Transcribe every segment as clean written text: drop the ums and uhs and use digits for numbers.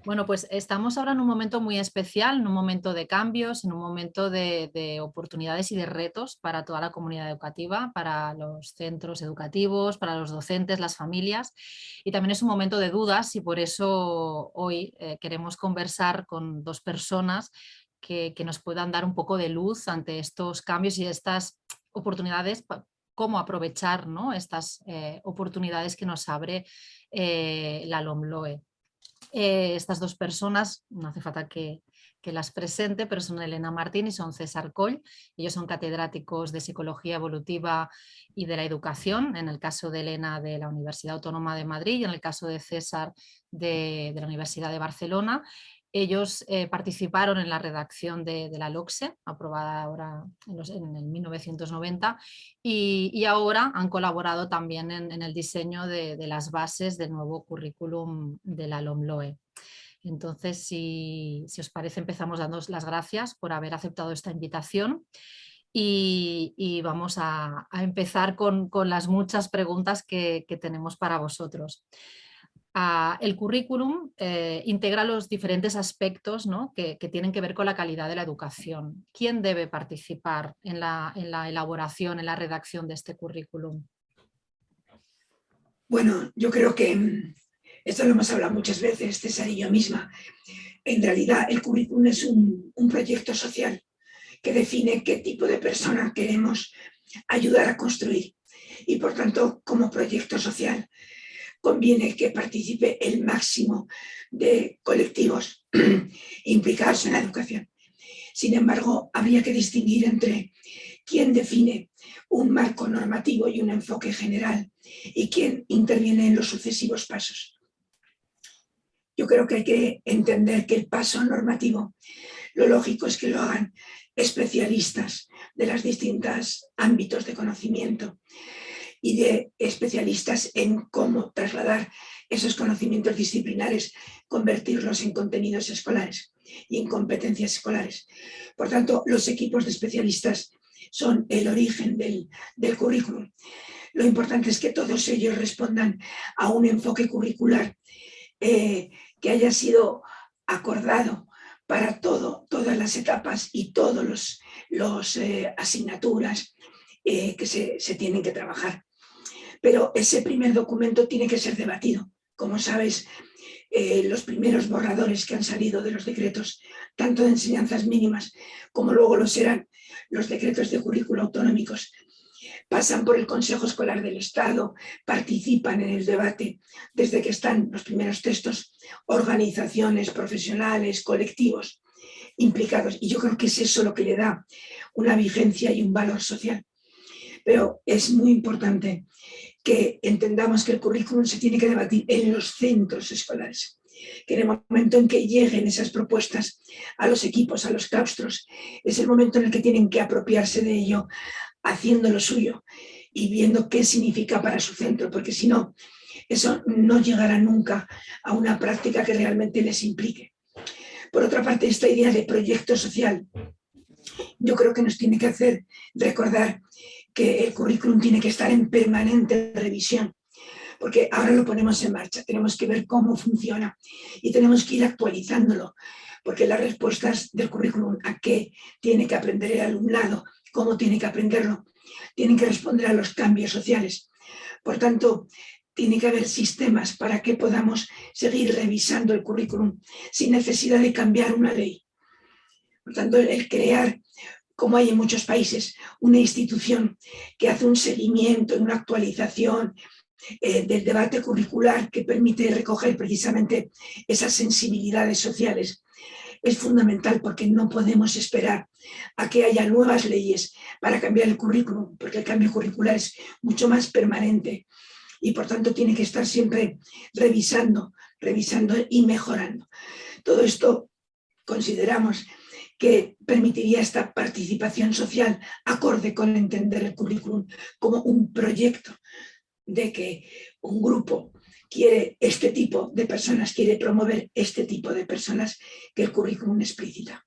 Bueno, pues estamos ahora en un momento muy especial, en un momento de cambios, en un momento de oportunidades y de retos para toda la comunidad educativa, para los centros educativos, para los docentes, las familias, y también es un momento de dudas y por eso hoy queremos conversar con dos personas que nos puedan dar un poco de luz ante estos cambios y estas oportunidades, cómo aprovechar, ¿no?, estas oportunidades que nos abre la LOMLOE. Estas dos personas, no hace falta que las presente, pero son Elena Martín y son César Coll. Ellos son catedráticos de Psicología Evolutiva y de la Educación, en el caso de Elena de la Universidad Autónoma de Madrid y en el caso de César de la Universidad de Barcelona. Ellos participaron en la redacción de la LOCSE, aprobada ahora en el 1990, y ahora han colaborado también en el diseño de las bases del nuevo currículum de la LOMLOE. Entonces, si os parece, empezamos dándoos las gracias por haber aceptado esta invitación y vamos a empezar con las muchas preguntas que tenemos para vosotros. El currículum integra los diferentes aspectos, ¿no?, que tienen que ver con la calidad de la educación. ¿Quién debe participar en la elaboración, en la redacción de este currículum? Bueno, yo creo que esto lo hemos hablado muchas veces, César y yo misma. En realidad, el currículum es un proyecto social que define qué tipo de persona queremos ayudar a construir. Y por tanto, como proyecto social, conviene que participe el máximo de colectivos implicados en la educación. Sin embargo, habría que distinguir entre quién define un marco normativo y un enfoque general y quién interviene en los sucesivos pasos. Yo creo que hay que entender que el paso normativo, lo lógico es que lo hagan especialistas de los distintos ámbitos de conocimiento y de especialistas en cómo trasladar esos conocimientos disciplinares, convertirlos en contenidos escolares y en competencias escolares. Por tanto, los equipos de especialistas son el origen del currículum. Lo importante es que todos ellos respondan a un enfoque curricular que haya sido acordado para todas las etapas y todas las asignaturas que se tienen que trabajar. Pero ese primer documento tiene que ser debatido. Como sabes, los primeros borradores que han salido de los decretos, tanto de enseñanzas mínimas como luego lo serán los decretos de currículo autonómicos, pasan por el Consejo Escolar del Estado, participan en el debate desde que están los primeros textos, organizaciones profesionales, colectivos implicados. Y yo creo que es eso lo que le da una vigencia y un valor social. Pero es muy importante que entendamos que el currículum se tiene que debatir en los centros escolares, que en el momento en que lleguen esas propuestas a los equipos, a los claustros, es el momento en el que tienen que apropiarse de ello, haciendo lo suyo y viendo qué significa para su centro, porque si no, eso no llegará nunca a una práctica que realmente les implique. Por otra parte, esta idea de proyecto social, yo creo que nos tiene que hacer recordar que el currículum tiene que estar en permanente revisión, porque ahora lo ponemos en marcha, tenemos que ver cómo funciona y tenemos que ir actualizándolo, porque las respuestas del currículum a qué tiene que aprender el alumnado, cómo tiene que aprenderlo, tienen que responder a los cambios sociales. Por tanto, tiene que haber sistemas para que podamos seguir revisando el currículum sin necesidad de cambiar una ley. Por tanto, el crear, como hay en muchos países, una institución que hace un seguimiento, una actualización del debate curricular que permite recoger precisamente esas sensibilidades sociales, es fundamental, porque no podemos esperar a que haya nuevas leyes para cambiar el currículum, porque el cambio curricular es mucho más permanente y por tanto tiene que estar siempre revisando y mejorando. Todo esto consideramos que permitiría esta participación social acorde con entender el currículum como un proyecto de que un grupo quiere este tipo de personas, quiere promover este tipo de personas que el currículum explicita.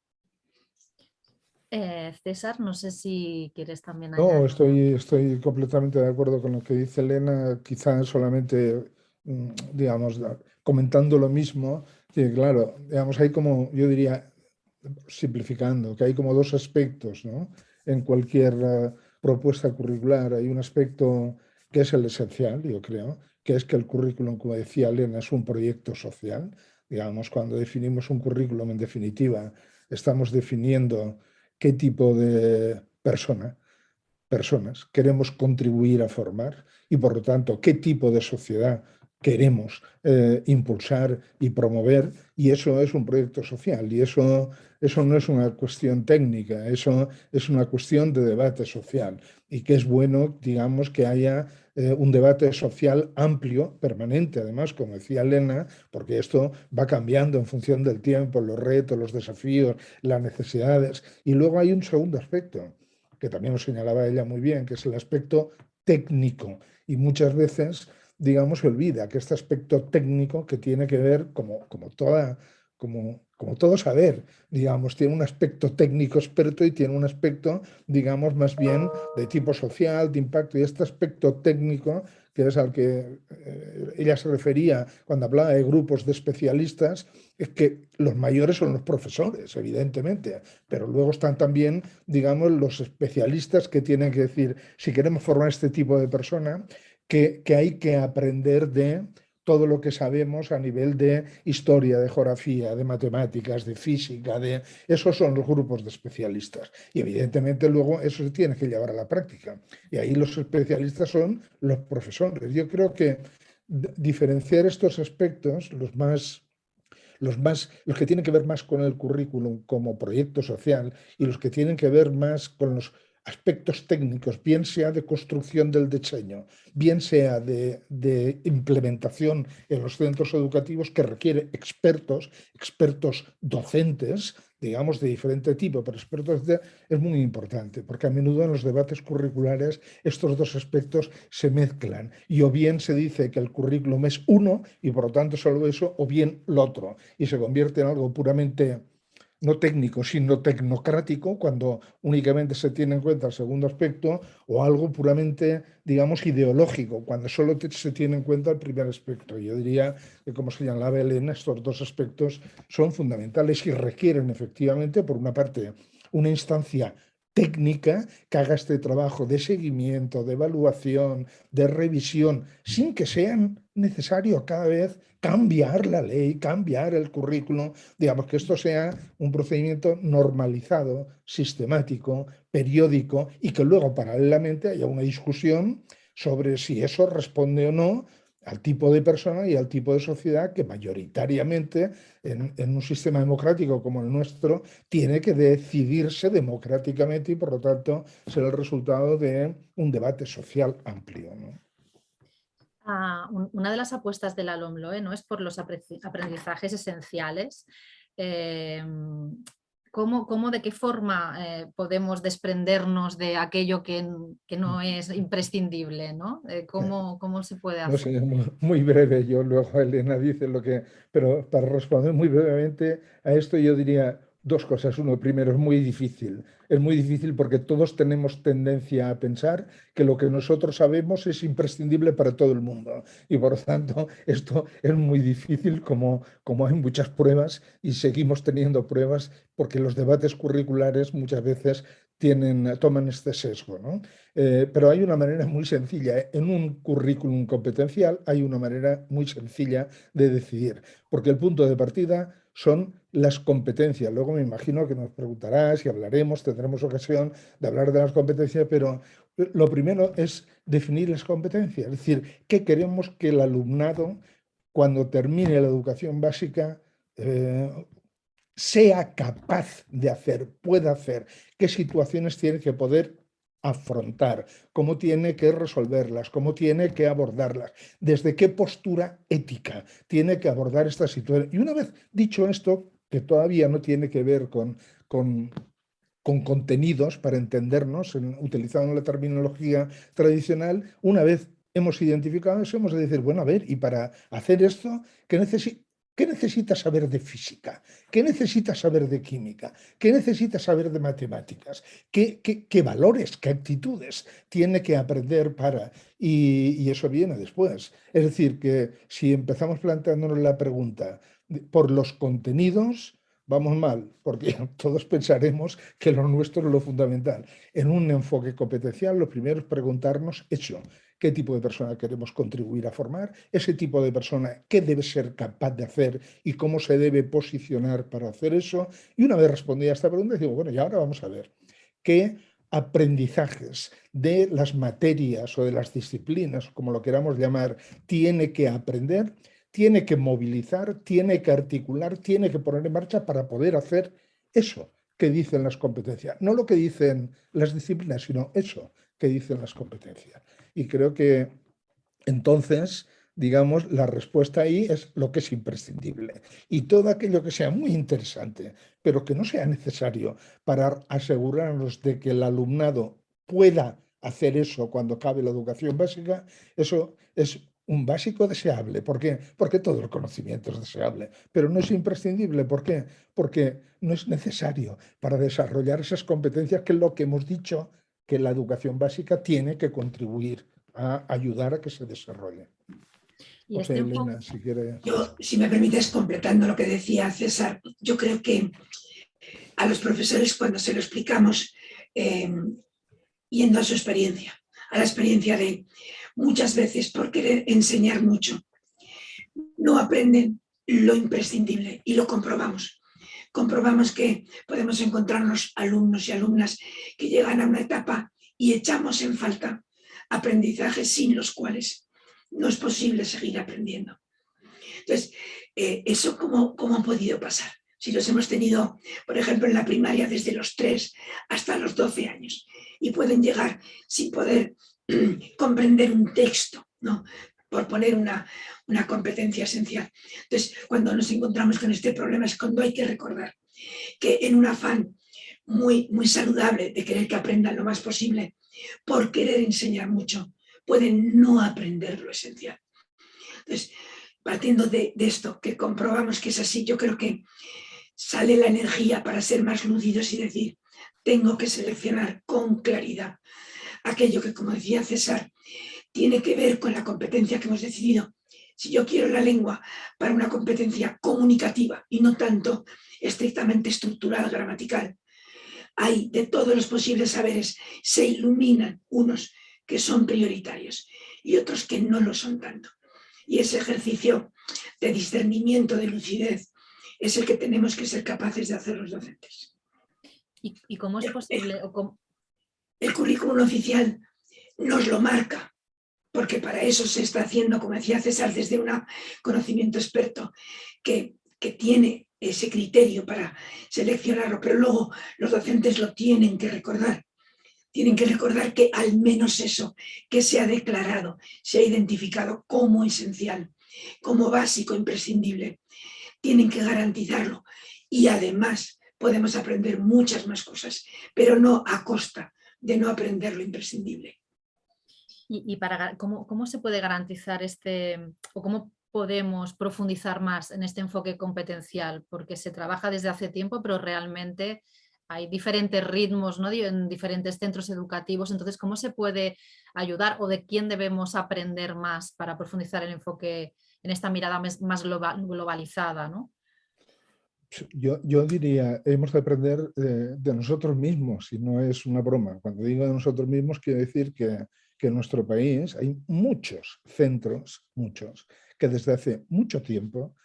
César, no sé si quieres también No, añadir. estoy completamente de acuerdo con lo que dice Elena, quizá solamente, digamos, comentando lo mismo, Sí, claro, digamos, hay como, yo diría, simplificando, que hay como dos aspectos, ¿no? En cualquier propuesta curricular hay un aspecto que es el esencial, yo creo, que es que el currículum, como decía Elena, es un proyecto social. Digamos, cuando definimos un currículum, en definitiva, estamos definiendo qué tipo de personas queremos contribuir a formar y, por lo tanto, qué tipo de sociedad queremos impulsar y promover, y eso es un proyecto social, y eso no es una cuestión técnica, eso es una cuestión de debate social, y que es bueno, digamos, que haya un debate social amplio, permanente, además, como decía Elena, porque esto va cambiando en función del tiempo, los retos, los desafíos, las necesidades, y luego hay un segundo aspecto que también lo señalaba ella muy bien, que es el aspecto técnico. Y muchas veces, digamos, se olvida que este aspecto técnico que tiene que ver, como todo saber, digamos, tiene un aspecto técnico experto y tiene un aspecto, digamos, más bien de tipo social, de impacto. Y este aspecto técnico, que es al que ella se refería cuando hablaba de grupos de especialistas, es que los mayores son los profesores, evidentemente, pero luego están también, digamos, los especialistas que tienen que decir, si queremos formar este tipo de persona, que hay que aprender de todo lo que sabemos a nivel de historia, de geografía, de matemáticas, de física, esos son los grupos de especialistas. Y evidentemente luego eso se tiene que llevar a la práctica. Y ahí los especialistas son los profesores. Yo creo que diferenciar estos aspectos, los que tienen que ver más con el currículum como proyecto social y los que tienen que ver más con los aspectos técnicos, bien sea de construcción del diseño, bien sea de implementación en los centros educativos, que requiere expertos docentes, digamos, de diferente tipo, pero es muy importante, porque a menudo en los debates curriculares estos dos aspectos se mezclan y o bien se dice que el currículum es uno y por lo tanto solo eso, o bien lo otro, y se convierte en algo puramente no técnico, sino tecnocrático, cuando únicamente se tiene en cuenta el segundo aspecto, o algo puramente, digamos, ideológico, cuando solo se tiene en cuenta el primer aspecto. Yo diría que, como señalaba Elena, estos dos aspectos son fundamentales y requieren efectivamente, por una parte, una instancia técnica que haga este trabajo de seguimiento, de evaluación, de revisión, sin que sea necesario cada vez cambiar la ley, cambiar el currículum, digamos que esto sea un procedimiento normalizado, sistemático, periódico y que luego paralelamente haya una discusión sobre si eso responde o no al tipo de persona y al tipo de sociedad que mayoritariamente en un sistema democrático como el nuestro tiene que decidirse democráticamente y por lo tanto ser el resultado de un debate social amplio, ¿no? Una de las apuestas de la LOMLOE, ¿no?, es por los aprendizajes esenciales. De qué forma podemos desprendernos de aquello que no es imprescindible, ¿no? ¿Cómo se puede No hacer? sé, muy breve, yo luego Elena dice lo que, pero para responder muy brevemente a esto yo diría dos cosas. Uno, primero, es muy difícil porque todos tenemos tendencia a pensar que lo que nosotros sabemos es imprescindible para todo el mundo y por lo tanto esto es muy difícil como hay muchas pruebas y seguimos teniendo pruebas porque los debates curriculares muchas veces toman este sesgo, ¿no? Pero hay una manera muy sencilla. En un currículum competencial hay una manera muy sencilla de decidir, porque el punto de partida son las competencias. Luego me imagino que nos preguntarás y hablaremos, tendremos ocasión de hablar de las competencias, pero lo primero es definir las competencias, es decir, qué queremos que el alumnado, cuando termine la educación básica, sea capaz de hacer, pueda hacer, qué situaciones tiene que poder afrontar, cómo tiene que resolverlas, cómo tiene que abordarlas, desde qué postura ética tiene que abordar esta situación. Y una vez dicho esto, que todavía no tiene que ver con contenidos para entendernos, utilizando la terminología tradicional, una vez hemos identificado eso, hemos de decir, bueno, a ver, y para hacer esto, ¿qué necesitas saber de física? ¿Qué necesitas saber de química? ¿Qué necesitas saber de matemáticas? ¿Qué valores, qué actitudes tiene que aprender para? Y eso viene después. Es decir, que si empezamos planteándonos la pregunta por los contenidos vamos mal, porque todos pensaremos que lo nuestro es lo fundamental. En un enfoque competencial, lo primero es preguntarnos eso, qué tipo de persona queremos contribuir a formar, ese tipo de persona qué debe ser capaz de hacer y cómo se debe posicionar para hacer eso. Y una vez respondida a esta pregunta, digo, bueno, y ahora vamos a ver qué aprendizajes de las materias o de las disciplinas, como lo queramos llamar, tiene que aprender, tiene que movilizar, tiene que articular, tiene que poner en marcha para poder hacer eso que dicen las competencias. No lo que dicen las disciplinas, sino eso que dicen las competencias. Y creo que entonces, digamos, la respuesta ahí es lo que es imprescindible. Y todo aquello que sea muy interesante, pero que no sea necesario para asegurarnos de que el alumnado pueda hacer eso cuando acabe la educación básica, eso es un básico deseable. ¿Por qué? Porque todo el conocimiento es deseable, pero no es imprescindible. ¿Por qué? Porque no es necesario para desarrollar esas competencias, que es lo que hemos dicho que la educación básica tiene que contribuir a ayudar a que se desarrolle. Y O sea, este enfoque, Elena, si quiere. Yo, si me permites, completando lo que decía César, yo creo que a los profesores, cuando se lo explicamos, yendo a su experiencia, a la experiencia de muchas veces por querer enseñar mucho, no aprenden lo imprescindible, y lo comprobamos. Comprobamos que podemos encontrarnos alumnos y alumnas que llegan a una etapa y echamos en falta aprendizajes sin los cuales no es posible seguir aprendiendo. Entonces, ¿eso cómo ha podido pasar? Si los hemos tenido, por ejemplo, en la primaria desde los 3 hasta los 12 años, y pueden llegar sin poder comprender un texto, ¿no?, por poner una competencia esencial. Entonces, cuando nos encontramos con este problema es cuando hay que recordar que, en un afán muy, muy saludable de querer que aprendan lo más posible, por querer enseñar mucho, pueden no aprender lo esencial. Entonces, partiendo de esto, que comprobamos que es así, yo creo que sale la energía para ser más lúcidos y decir, tengo que seleccionar con claridad aquello que, como decía César, tiene que ver con la competencia que hemos decidido. Si yo quiero la lengua para una competencia comunicativa y no tanto estrictamente estructural, gramatical, hay de todos los posibles saberes, se iluminan unos que son prioritarios y otros que no lo son tanto. Y ese ejercicio de discernimiento, de lucidez, es el que tenemos que ser capaces de hacer los docentes. ¿Y cómo es posible? El currículum oficial nos lo marca, porque para eso se está haciendo, como decía César, desde un conocimiento experto que tiene ese criterio para seleccionarlo, pero luego los docentes lo tienen que recordar. Tienen que recordar que al menos eso que se ha declarado, se ha identificado como esencial, como básico, imprescindible, tienen que garantizarlo. Y además podemos aprender muchas más cosas, pero no a costa de no aprender lo imprescindible. ¿Y cómo se puede garantizar o cómo podemos profundizar más en este enfoque competencial? Porque se trabaja desde hace tiempo, pero realmente hay diferentes ritmos, ¿no?, en diferentes centros educativos. Entonces, ¿cómo se puede ayudar o de quién debemos aprender más para profundizar el enfoque en esta mirada más globalizada, ¿no? Yo diría, hemos de aprender de nosotros mismos, y no es una broma. Cuando digo de nosotros mismos, quiero decir que en nuestro país hay muchos centros, que desde hace mucho tiempo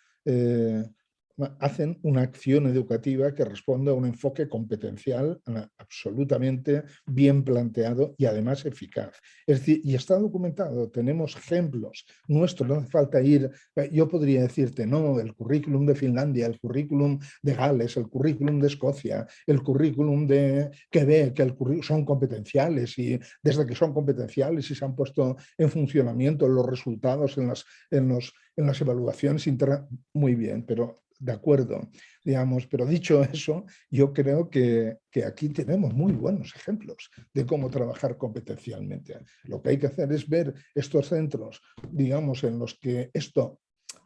hacen una acción educativa que responde a un enfoque competencial absolutamente bien planteado y además eficaz. Es decir, y está documentado, tenemos ejemplos nuestros, no hace falta ir, yo podría decirte, no, el currículum de Finlandia, el currículum de Gales, el currículum de Escocia, el currículum de Quebec, son competenciales, y desde que son competenciales y se han puesto en funcionamiento los resultados en las evaluaciones internas, muy bien, pero de acuerdo, digamos, pero dicho eso, yo creo que aquí tenemos muy buenos ejemplos de cómo trabajar competencialmente. Lo que hay que hacer es ver estos centros, digamos, en los que esto,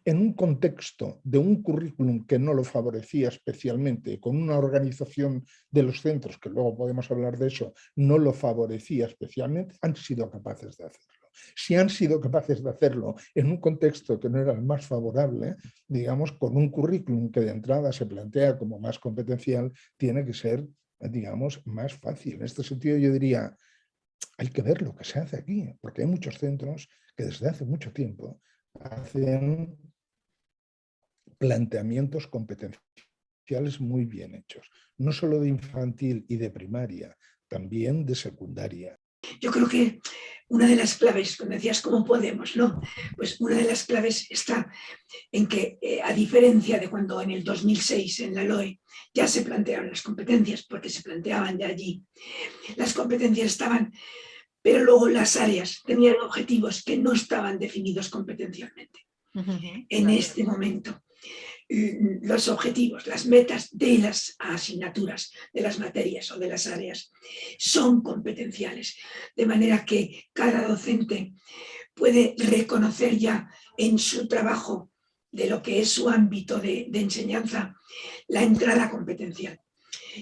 en un contexto de un currículum que no lo favorecía especialmente, con una organización de los centros, que luego podemos hablar de eso, no lo favorecía especialmente, han sido capaces de hacerlo. Si han sido capaces de hacerlo en un contexto que no era el más favorable, digamos, con un currículum que de entrada se plantea como más competencial, tiene que ser, digamos, más fácil. En este sentido yo diría, hay que ver lo que se hace aquí, porque hay muchos centros que desde hace mucho tiempo hacen planteamientos competenciales muy bien hechos, no solo de infantil y de primaria, también de secundaria. Yo creo que una de las claves, cuando decías cómo podemos, ¿no? Pues una de las claves está en que, a diferencia de cuando en el 2006 en la LOE ya se plantearon las competencias, porque se planteaban ya allí, las competencias estaban, pero luego las áreas tenían objetivos que no estaban definidos competencialmente. En este momento, los objetivos, las metas de las asignaturas, de las materias o de las áreas son competenciales, de manera que cada docente puede reconocer ya en su trabajo de lo que es su ámbito de enseñanza la entrada competencial.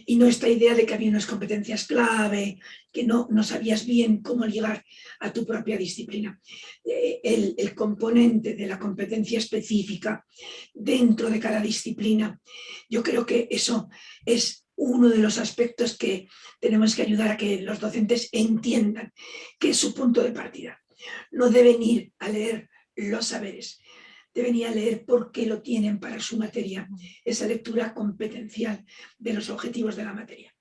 Y no esta idea de que había unas competencias clave, que no sabías bien cómo llegar a tu propia disciplina. El componente de la competencia específica dentro de cada disciplina, yo creo que eso es uno de los aspectos que tenemos que ayudar a que los docentes entiendan, que es su punto de partida. No deben ir a leer los saberes, deben ir a leer por qué lo tienen para su materia, esa lectura competencial de los objetivos de la materia.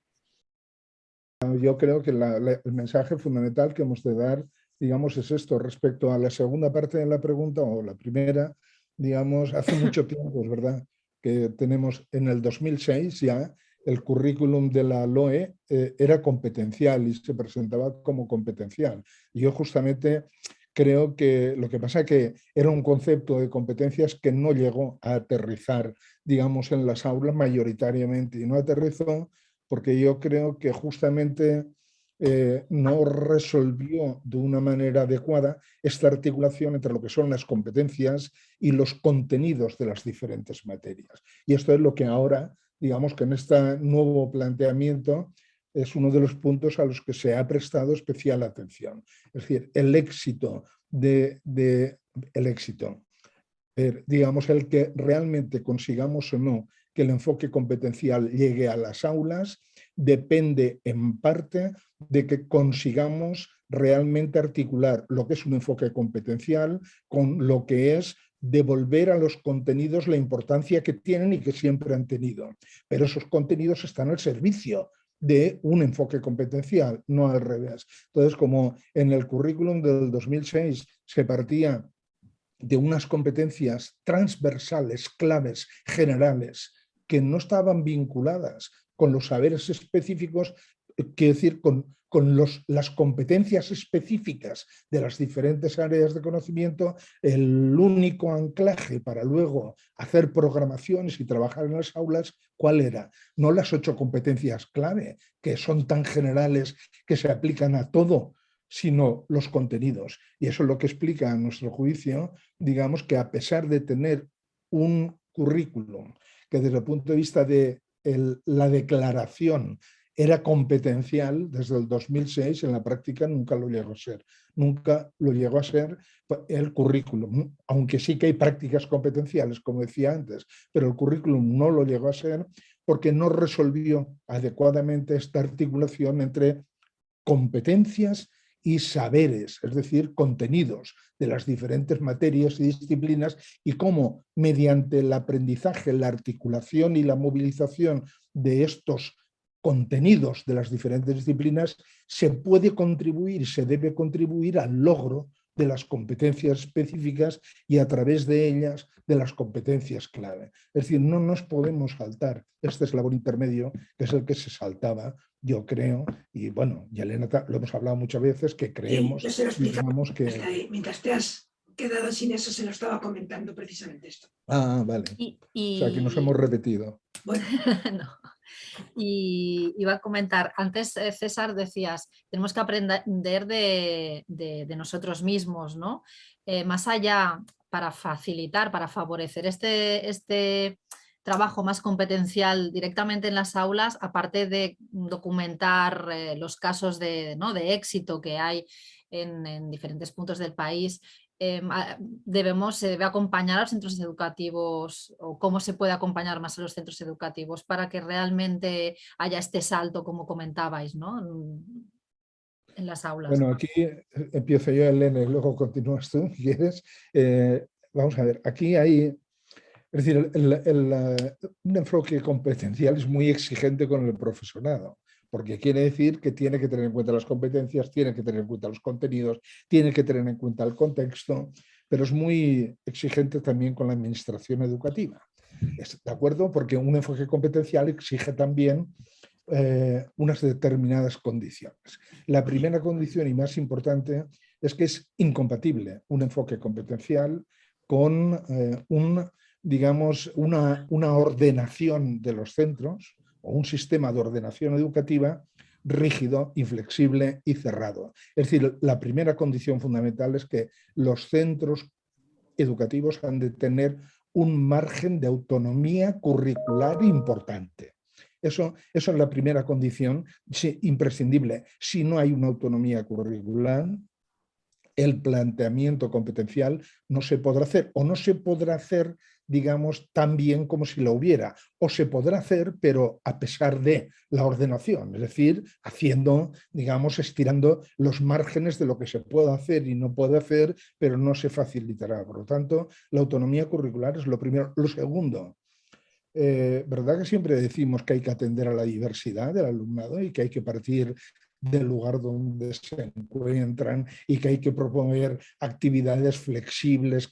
Yo creo que el mensaje fundamental que hemos de dar, digamos, es esto. Respecto a la segunda parte de la pregunta, o la primera, digamos, hace mucho tiempo, es verdad, que tenemos en el 2006 ya el currículum de la LOE era competencial y se presentaba como competencial. Y yo justamente creo que lo que pasa es que era un concepto de competencias que no llegó a aterrizar, digamos, en las aulas mayoritariamente, y no aterrizó porque yo creo que justamente no resolvió de una manera adecuada esta articulación entre lo que son las competencias y los contenidos de las diferentes materias. Y esto es lo que ahora, digamos que en este nuevo planteamiento, es uno de los puntos a los que se ha prestado especial atención. Es decir, el éxito, digamos, el que realmente consigamos o no que el enfoque competencial llegue a las aulas, depende en parte de que consigamos realmente articular lo que es un enfoque competencial con lo que es devolver a los contenidos la importancia que tienen y que siempre han tenido. Pero esos contenidos están al servicio de un enfoque competencial, no al revés. Entonces, como en el currículum del 2006 se partía de unas competencias transversales, claves, generales, que no estaban vinculadas con los saberes específicos, quiero decir, con las competencias específicas de las diferentes áreas de conocimiento, el único anclaje para luego hacer programaciones y trabajar en las aulas, ¿cuál era? No las 8 competencias clave, que son tan generales que se aplican a todo, sino los contenidos. Y eso es lo que explica, a nuestro juicio, digamos, que a pesar de tener un currículum que desde el punto de vista de la declaración era competencial, desde el 2006 en la práctica nunca lo llegó a ser. Nunca lo llegó a ser el currículum, aunque sí que hay prácticas competenciales, como decía antes, pero el currículum no lo llegó a ser porque no resolvió adecuadamente esta articulación entre competencias y saberes, es decir, contenidos de las diferentes materias y disciplinas, y cómo mediante el aprendizaje, la articulación y la movilización de estos contenidos de las diferentes disciplinas se puede contribuir, se debe contribuir al logro de las competencias específicas y a través de ellas de las competencias clave. Es decir, no nos podemos saltar este eslabón intermedio, que es el que se saltaba, yo creo, y bueno, y Elena, lo hemos hablado muchas veces, que creemos, yo se lo digamos que... Mientras te has quedado sin eso, se lo estaba comentando precisamente esto. Ah, vale. O sea, que nos hemos repetido. Bueno. No. Y iba a comentar, antes César decías, tenemos que aprender de nosotros mismos, ¿no? Más allá, para facilitar, para favorecer este trabajo más competencial directamente en las aulas, aparte de documentar los casos ¿no?, de éxito que hay en diferentes puntos del país, se debe acompañar a los centros educativos, o cómo se puede acompañar más a los centros educativos para que realmente haya este salto, como comentabais, ¿no?, en las aulas. Bueno, aquí empiezo yo, Elena, y luego continúas tú, si quieres. Vamos a ver, aquí hay, es decir, un enfoque competencial es muy exigente con el profesorado, porque quiere decir que tiene que tener en cuenta las competencias, tiene que tener en cuenta los contenidos, tiene que tener en cuenta el contexto, pero es muy exigente también con la administración educativa. ¿De acuerdo? Porque un enfoque competencial exige también unas determinadas condiciones. La primera condición y más importante es que es incompatible un enfoque competencial con digamos, una ordenación de los centros o un sistema de ordenación educativa rígido, inflexible y cerrado. Es decir, la primera condición fundamental es que los centros educativos han de tener un margen de autonomía curricular importante. Eso es la primera condición imprescindible. Si no hay una autonomía curricular, el planteamiento competencial no se podrá hacer, o no se podrá hacer, digamos, tan bien como si lo hubiera, o se podrá hacer, pero a pesar de la ordenación, es decir, haciendo, digamos, estirando los márgenes de lo que se puede hacer y no puede hacer, pero no se facilitará. Por lo tanto, la autonomía curricular es lo primero. Lo segundo, ¿verdad que siempre decimos que hay que atender a la diversidad del alumnado y que hay que partir del lugar donde se encuentran y que hay que proponer actividades flexibles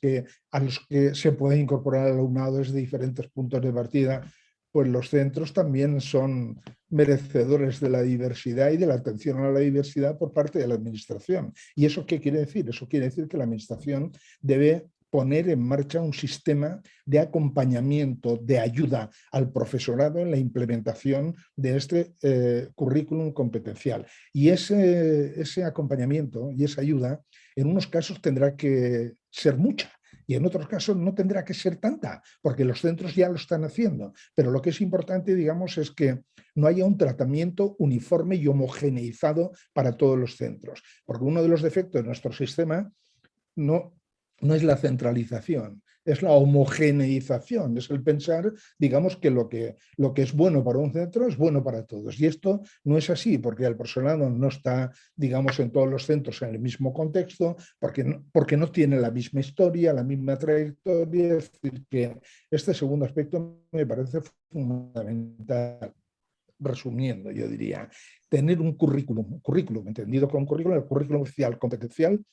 a los que se puede incorporar al alumnado desde diferentes puntos de partida? Pues los centros también son merecedores de la diversidad y de la atención a la diversidad por parte de la administración. ¿Y eso qué quiere decir? Eso quiere decir que la administración debe poner en marcha un sistema de acompañamiento, de ayuda al profesorado en la implementación de este currículum competencial. Y ese acompañamiento y esa ayuda, en unos casos tendrá que ser mucha, y en otros casos no tendrá que ser tanta, porque los centros ya lo están haciendo. Pero lo que es importante, digamos, es que no haya un tratamiento uniforme y homogeneizado para todos los centros. Porque uno de los defectos de nuestro sistema no es la centralización, es la homogeneización, es el pensar, digamos, que lo que es bueno para un centro es bueno para todos. Y esto no es así, porque el profesorado no está, digamos, en todos los centros en el mismo contexto, porque no tiene la misma historia, la misma trayectoria. Es decir, que este segundo aspecto me parece fundamental. Resumiendo, yo diría, tener un currículum, entendido como un currículum, el currículum oficial competencial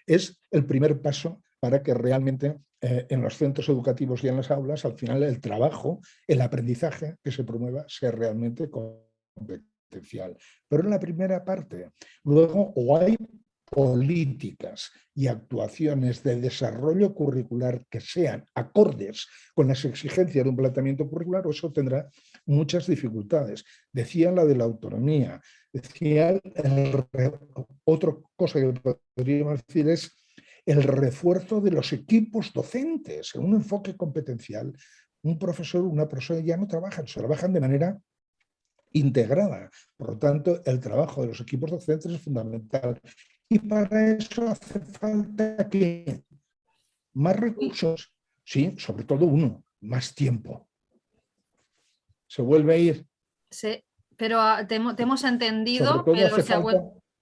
es el primer paso para que realmente en los centros educativos y en las aulas, al final el trabajo, el aprendizaje que se promueva sea realmente competencial. Pero en la primera parte, luego o hay políticas y actuaciones de desarrollo curricular que sean acordes con las exigencias de un planteamiento curricular, o eso tendrá muchas dificultades. Decía la de la autonomía, decía otra cosa que podríamos decir es el refuerzo de los equipos docentes. En un enfoque competencial, un profesor, una profesora ya no trabajan, se trabajan de manera integrada. Por lo tanto, el trabajo de los equipos docentes es fundamental. Y para eso hace falta que más recursos, sí, sobre todo uno, más tiempo. ¿Se vuelve a ir? Sí, pero te hemos entendido, pero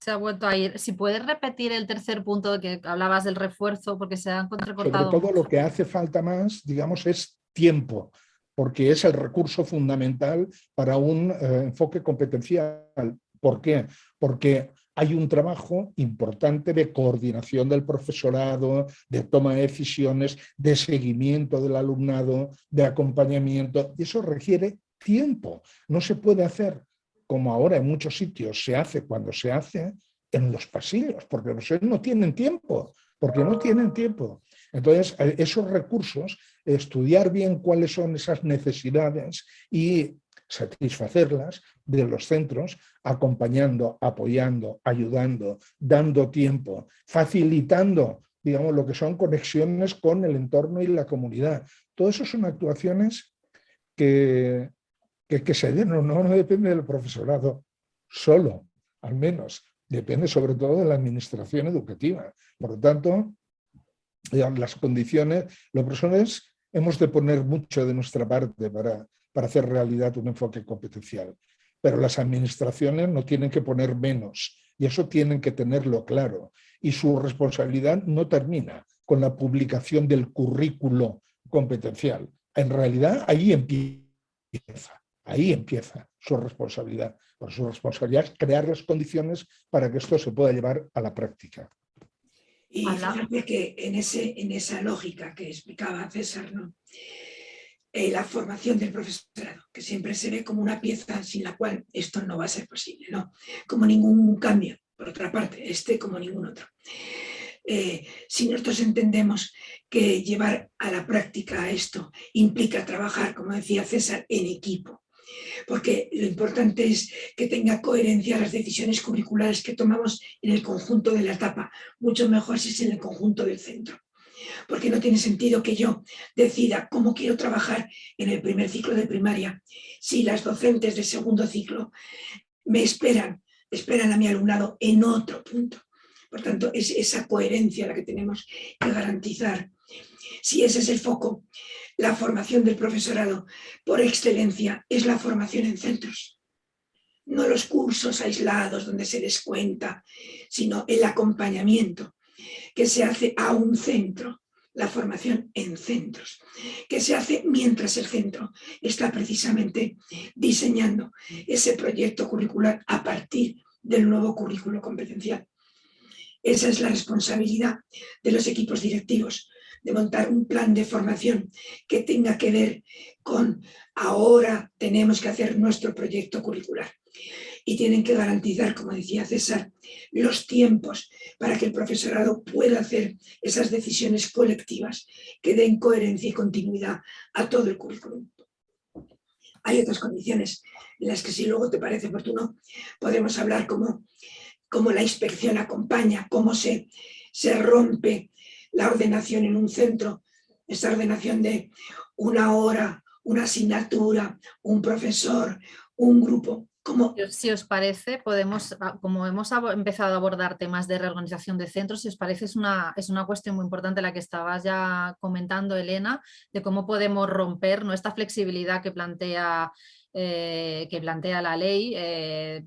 se ha vuelto a ir. Si puedes repetir el tercer punto de que hablabas del refuerzo, porque se han entrecortado. Sobre todo lo que hace falta más, digamos, es tiempo, porque es el recurso fundamental para un enfoque competencial. ¿Por qué? Porque hay un trabajo importante de coordinación del profesorado, de toma de decisiones, de seguimiento del alumnado, de acompañamiento, y eso requiere tiempo. No se puede hacer como ahora en muchos sitios se hace cuando se hace en los pasillos, porque los no tienen tiempo, Entonces, esos recursos, estudiar bien cuáles son esas necesidades y satisfacerlas de los centros, acompañando, apoyando, ayudando, dando tiempo, facilitando, digamos, lo que son conexiones con el entorno y la comunidad. Todo eso son actuaciones que se den o no depende del profesorado solo, al menos. Depende sobre todo de la administración educativa. Por lo tanto, las condiciones, los profesores hemos de poner mucho de nuestra parte para hacer realidad un enfoque competencial. Pero las administraciones no tienen que poner menos y eso tienen que tenerlo claro. Y su responsabilidad no termina con la publicación del currículo competencial. En realidad, ahí empieza su responsabilidad. Por su responsabilidad es crear las condiciones para que esto se pueda llevar a la práctica. Y fíjate que en esa lógica que explicaba César, ¿no? La formación del profesorado, que siempre se ve como una pieza sin la cual esto no va a ser posible, ¿no? Como ningún cambio, por otra parte, como ningún otro. Si nosotros entendemos que llevar a la práctica esto implica trabajar, como decía César, en equipo, porque lo importante es que tenga coherencia las decisiones curriculares que tomamos en el conjunto de la etapa, mucho mejor si es en el conjunto del centro. Porque no tiene sentido que yo decida cómo quiero trabajar en el primer ciclo de primaria si las docentes de segundo ciclo me esperan a mi alumnado en otro punto. Por tanto, es esa coherencia la que tenemos que garantizar. Si ese es el foco, la formación del profesorado por excelencia es la formación en centros. No los cursos aislados donde se descuenta, sino el acompañamiento que se hace a un centro, la formación en centros, que se hace mientras el centro está precisamente diseñando ese proyecto curricular a partir del nuevo currículo competencial. Esa es la responsabilidad de los equipos directivos, de montar un plan de formación que tenga que ver con ahora tenemos que hacer nuestro proyecto curricular. Y tienen que garantizar, como decía César, los tiempos para que el profesorado pueda hacer esas decisiones colectivas que den coherencia y continuidad a todo el currículum. Hay otras condiciones en las que, si luego te parece oportuno, podemos hablar cómo la inspección acompaña, cómo se rompe la ordenación en un centro, esta ordenación de una hora, una asignatura, un profesor, un grupo. Si os parece, podemos, como hemos empezado a abordar temas de reorganización de centros, si os parece, es una cuestión muy importante la que estabas ya comentando, Elena, de cómo podemos romper, ¿no?, esta flexibilidad que plantea la ley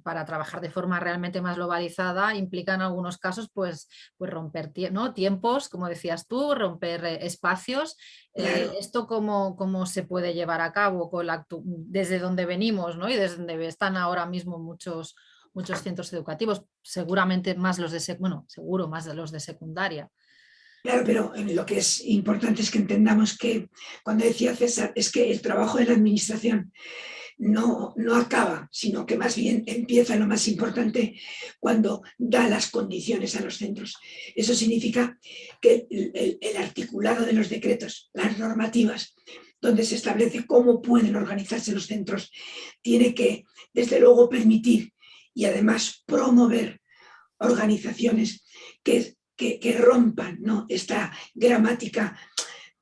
para trabajar de forma realmente más globalizada. Implica en algunos casos pues romper tiempos, como decías tú, romper espacios. Claro. ¿Esto cómo se puede llevar a cabo desde donde venimos, ¿no?, y desde donde están ahora mismo muchos centros educativos, seguramente más seguro más de los de secundaria? Claro, pero lo que es importante es que entendamos que, cuando decía César, es que el trabajo de la administración no acaba, sino que más bien empieza lo más importante cuando da las condiciones a los centros. Eso significa que el articulado de los decretos, las normativas, donde se establece cómo pueden organizarse los centros, tiene que, desde luego, permitir y además promover organizaciones que rompan, ¿no?, esta gramática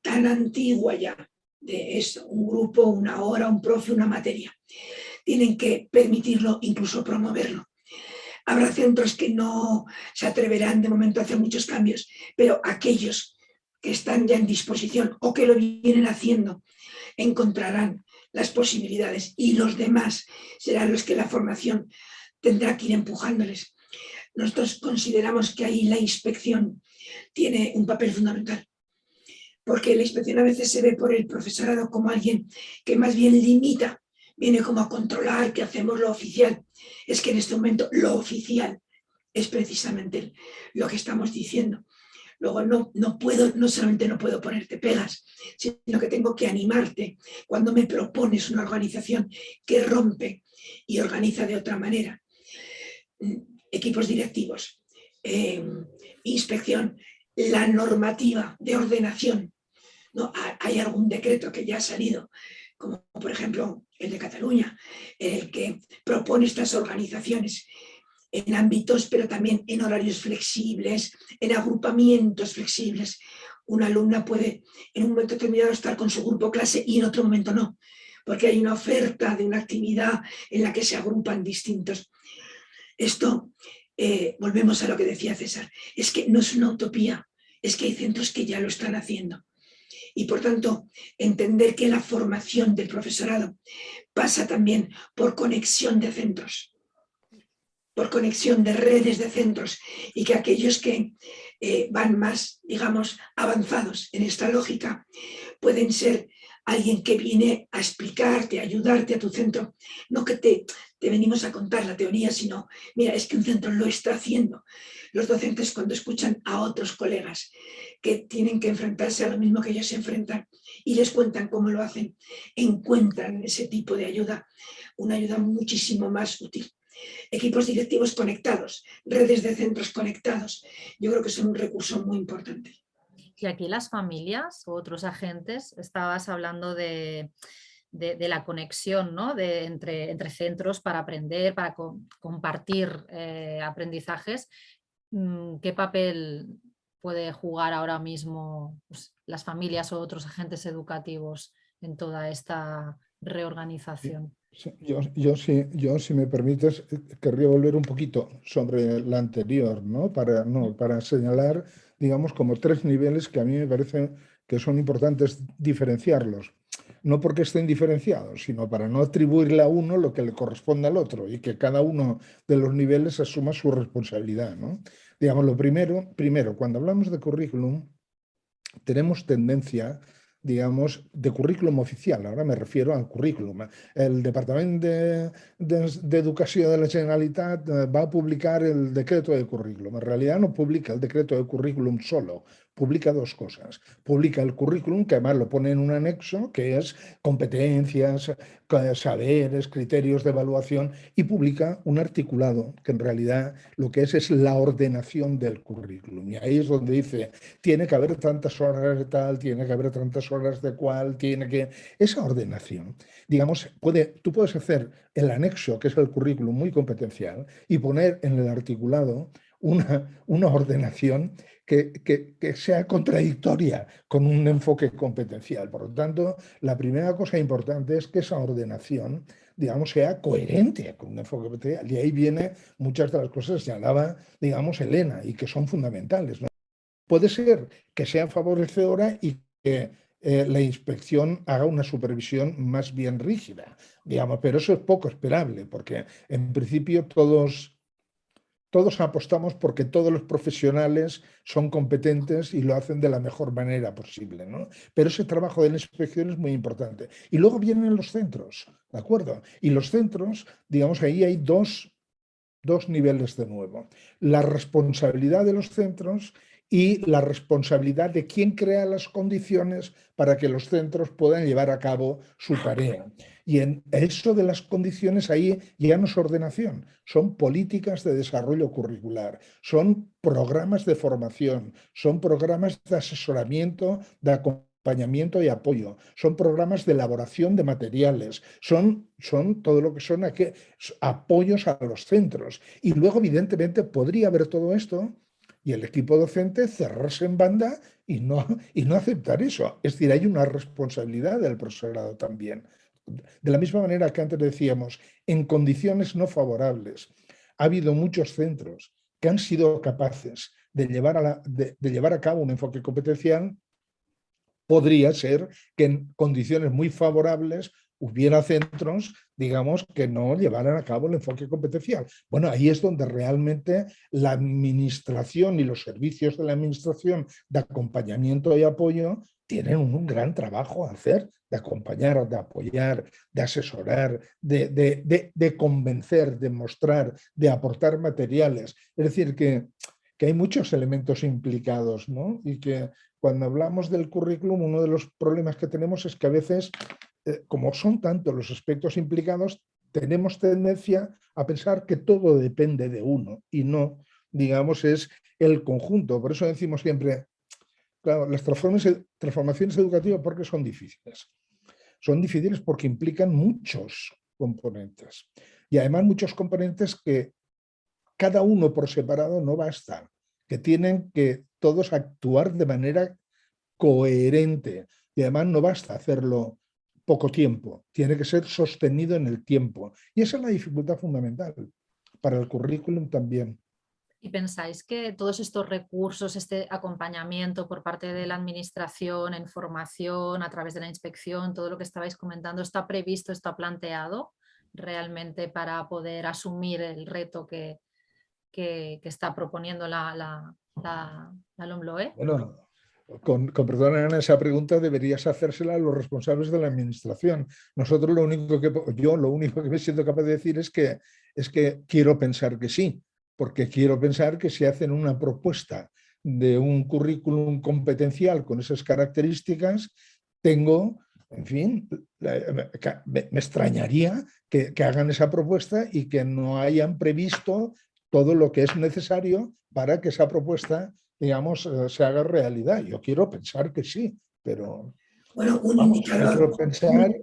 tan antigua ya de eso, un grupo, una hora, un profe, una materia. Tienen que permitirlo, incluso promoverlo. Habrá centros que no se atreverán de momento a hacer muchos cambios, pero aquellos que están ya en disposición o que lo vienen haciendo encontrarán las posibilidades, y los demás serán los que la formación tendrá que ir empujándoles. Nosotros consideramos que ahí la inspección tiene un papel fundamental, porque la inspección a veces se ve por el profesorado como alguien que más bien limita, viene como a controlar que hacemos lo oficial. Es que en este momento lo oficial es precisamente lo que estamos diciendo. Luego no solamente no puedo ponerte pegas, sino que tengo que animarte cuando me propones una organización que rompe y organiza de otra manera. Equipos directivos, inspección, la normativa de ordenación, ¿no? Hay algún decreto que ya ha salido, como por ejemplo el de Cataluña, en el que propone estas organizaciones en ámbitos, pero también en horarios flexibles, en agrupamientos flexibles. Una alumna puede en un momento determinado estar con su grupo clase y en otro momento no. porque hay una oferta de una actividad en la que se agrupan distintos. Esto, volvemos a lo que decía César, es que no es una utopía, es que hay centros que ya lo están haciendo. Y por tanto, entender que la formación del profesorado pasa también por conexión de centros, por conexión de redes de centros, y que aquellos que van más, digamos, avanzados en esta lógica pueden ser alguien que viene a explicarte, a ayudarte a tu centro, no que te venimos a contar la teoría, sino, mira, es que un centro lo está haciendo. Los docentes, cuando escuchan a otros colegas que tienen que enfrentarse a lo mismo que ellos se enfrentan y les cuentan cómo lo hacen, encuentran en ese tipo de ayuda una ayuda muchísimo más útil. Equipos directivos conectados, redes de centros conectados, yo creo que son un recurso muy importante. Y aquí las familias u otros agentes, estabas hablando de la conexión, ¿no? entre centros para aprender, para compartir aprendizajes. ¿Qué papel puede jugar ahora mismo, pues, las familias o otros agentes educativos en toda esta reorganización? Sí, yo, si me permites, querría volver un poquito sobre la anterior, ¿no? Para señalar, digamos, como tres niveles que a mí me parece que son importantes diferenciarlos. No porque estén diferenciados, sino para no atribuirle a uno lo que le corresponde al otro y que cada uno de los niveles asuma su responsabilidad, ¿no? Digamos, lo primero, cuando hablamos de currículum, tenemos tendencia, digamos, de currículum oficial. Ahora me refiero al currículum. El Departamento de Educació de la Generalitat va a publicar el decreto de currículum. En realidad no publica el decreto de currículum solo, publica dos cosas. Publica el currículum, que además lo pone en un anexo, que es competencias, saberes, criterios de evaluación, y publica un articulado, que en realidad lo que es la ordenación del currículum. Y ahí es donde dice, tiene que haber tantas horas de tal, tiene que haber tantas horas de cual, tiene que... Esa ordenación, digamos, tú puedes hacer el anexo, que es el currículum muy competencial, y poner en el articulado una ordenación que sea contradictoria con un enfoque competencial. Por lo tanto, la primera cosa importante es que esa ordenación, digamos, sea coherente con un enfoque competencial. Y ahí viene muchas de las cosas que señalaba, digamos, Elena, y que son fundamentales, ¿no? Puede ser que sea favorecedora y que la inspección haga una supervisión más bien rígida, digamos, pero eso es poco esperable, porque en principio todos apostamos porque todos los profesionales son competentes y lo hacen de la mejor manera posible, ¿no? Pero ese trabajo de la inspección es muy importante. Y luego vienen los centros, ¿de acuerdo? Y los centros, digamos, ahí hay dos niveles de nuevo. La responsabilidad de los centros y la responsabilidad de quien crea las condiciones para que los centros puedan llevar a cabo su tarea. Y en eso de las condiciones ahí ya no es ordenación, son políticas de desarrollo curricular, son programas de formación, son programas de asesoramiento, de acompañamiento y apoyo, son programas de elaboración de materiales, son todo lo que son apoyos a los centros. Y luego, evidentemente, podría haber todo esto y el equipo docente cerrarse en banda y no aceptar eso. Es decir, hay una responsabilidad del profesorado también. De la misma manera que antes decíamos, en condiciones no favorables, ha habido muchos centros que han sido capaces de llevar a cabo un enfoque competencial. Podría ser que en condiciones muy favorables hubiera centros, digamos, que no llevaran a cabo el enfoque competencial. Bueno, ahí es donde realmente la administración y los servicios de la administración de acompañamiento y apoyo tienen un gran trabajo a hacer, de acompañar, de apoyar, de asesorar, de convencer, de mostrar, de aportar materiales. Es decir, que hay muchos elementos implicados, ¿no? Y que cuando hablamos del currículum, uno de los problemas que tenemos es que a veces, como son tantos los aspectos implicados, tenemos tendencia a pensar que todo depende de uno y no, digamos, es el conjunto. Por eso decimos siempre, claro, las transformaciones educativas, ¿por qué son difíciles? Son difíciles porque implican muchos componentes y además muchos componentes que cada uno por separado no basta, que tienen que todos actuar de manera coherente. Y además no basta hacerlo poco tiempo, tiene que ser sostenido en el tiempo. Y esa es la dificultad fundamental para el currículum también. ¿Y pensáis que todos estos recursos, este acompañamiento por parte de la administración en formación, a través de la inspección, todo lo que estabais comentando, está previsto, está planteado realmente para poder asumir el reto que está proponiendo la LOMLOE? Bueno, con perdón, Ana, esa pregunta deberías hacérsela a los responsables de la administración. Nosotros yo lo único que me siento capaz de decir es que quiero pensar que sí, porque quiero pensar que si hacen una propuesta de un currículum competencial con esas características, en fin, me extrañaría que hagan esa propuesta y que no hayan previsto todo lo que es necesario para que esa propuesta, digamos, se haga realidad. Yo quiero pensar que sí, pero Bueno, quiero pensar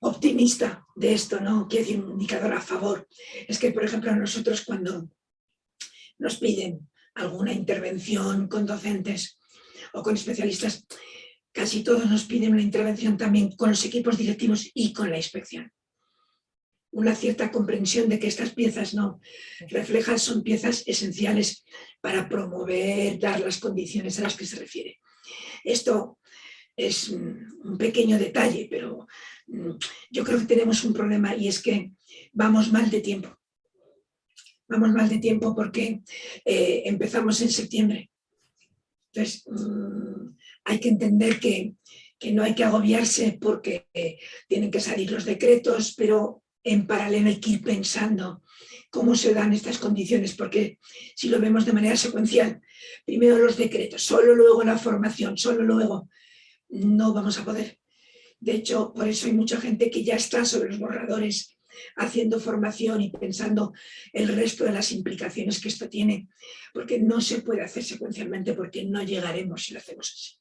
optimista de esto, ¿no? Quiero decir, un indicador a favor. Es que, por ejemplo, nosotros cuando nos piden alguna intervención con docentes o con especialistas, casi todos nos piden una intervención también con los equipos directivos y con la inspección. Una cierta comprensión de que estas piezas no reflejan, son piezas esenciales para promover, dar las condiciones a las que se refiere. Esto es un pequeño detalle, pero yo creo que tenemos un problema y es que vamos mal de tiempo. Vamos mal de tiempo porque empezamos en septiembre. Entonces, hay que entender que no hay que agobiarse porque tienen que salir los decretos, pero en paralelo hay que ir pensando cómo se dan estas condiciones, porque si lo vemos de manera secuencial, primero los decretos, solo luego la formación, solo luego, no vamos a poder. De hecho, por eso hay mucha gente que ya está sobre los borradores haciendo formación y pensando el resto de las implicaciones que esto tiene, porque no se puede hacer secuencialmente porque no llegaremos si lo hacemos así.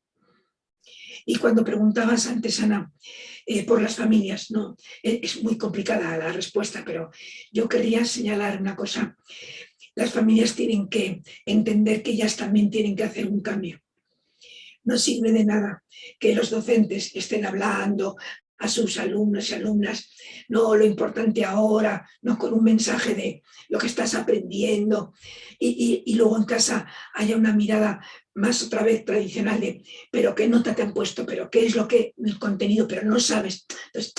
Y cuando preguntabas antes, Ana, por las familias, no, es muy complicada la respuesta, pero yo querría señalar una cosa. Las familias tienen que entender que ellas también tienen que hacer un cambio. No sirve de nada que los docentes estén hablando a sus alumnos y alumnas, no, lo importante ahora, no con un mensaje de lo que estás aprendiendo, y luego en casa haya una mirada más otra vez tradicional de, pero qué nota te han puesto, pero qué es lo que, el contenido, pero no sabes. Entonces,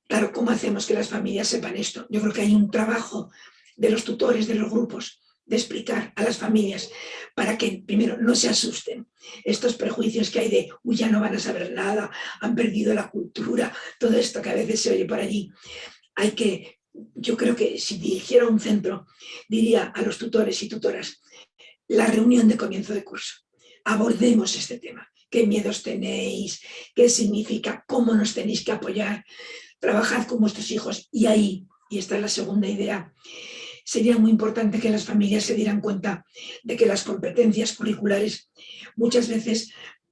claro, ¿cómo hacemos que las familias sepan esto? Yo creo que hay un trabajo de los tutores, de los grupos, de explicar a las familias para que primero no se asusten. Estos prejuicios que hay de, uy, ya no van a saber nada, han perdido la cultura, todo esto que a veces se oye por allí. Yo creo que si dirigiera un centro, diría a los tutores y tutoras, la reunión de comienzo de curso, abordemos este tema. ¿Qué miedos tenéis? ¿Qué significa? ¿Cómo nos tenéis que apoyar? Trabajad con vuestros hijos y ahí, y esta es la segunda idea, sería muy importante que las familias se dieran cuenta de que las competencias curriculares muchas veces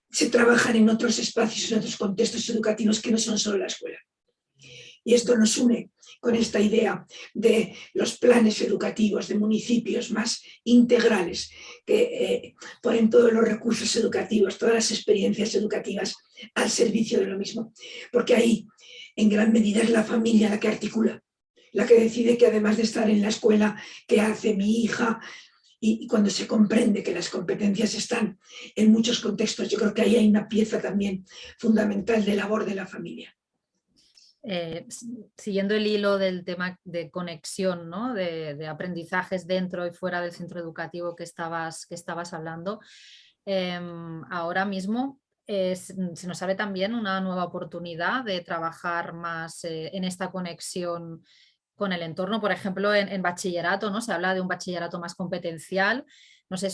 se trabajan en otros espacios, en otros contextos educativos que no son solo la escuela. Y esto nos une con esta idea de los planes educativos de municipios más integrales que ponen todos los recursos educativos, todas las experiencias educativas al servicio de lo mismo. Porque ahí, en gran medida, es la familia la que articula, la que decide que además de estar en la escuela, ¿qué hace mi hija? Y cuando se comprende que las competencias están en muchos contextos, yo creo que ahí hay una pieza también fundamental de labor de la familia. Siguiendo el hilo del tema de conexión, ¿no? de aprendizajes dentro y fuera del centro educativo que estabas hablando, ahora mismo se nos abre también una nueva oportunidad de trabajar más en esta conexión con el entorno. Por ejemplo, en bachillerato, ¿no? Se habla de un bachillerato más competencial. No sé,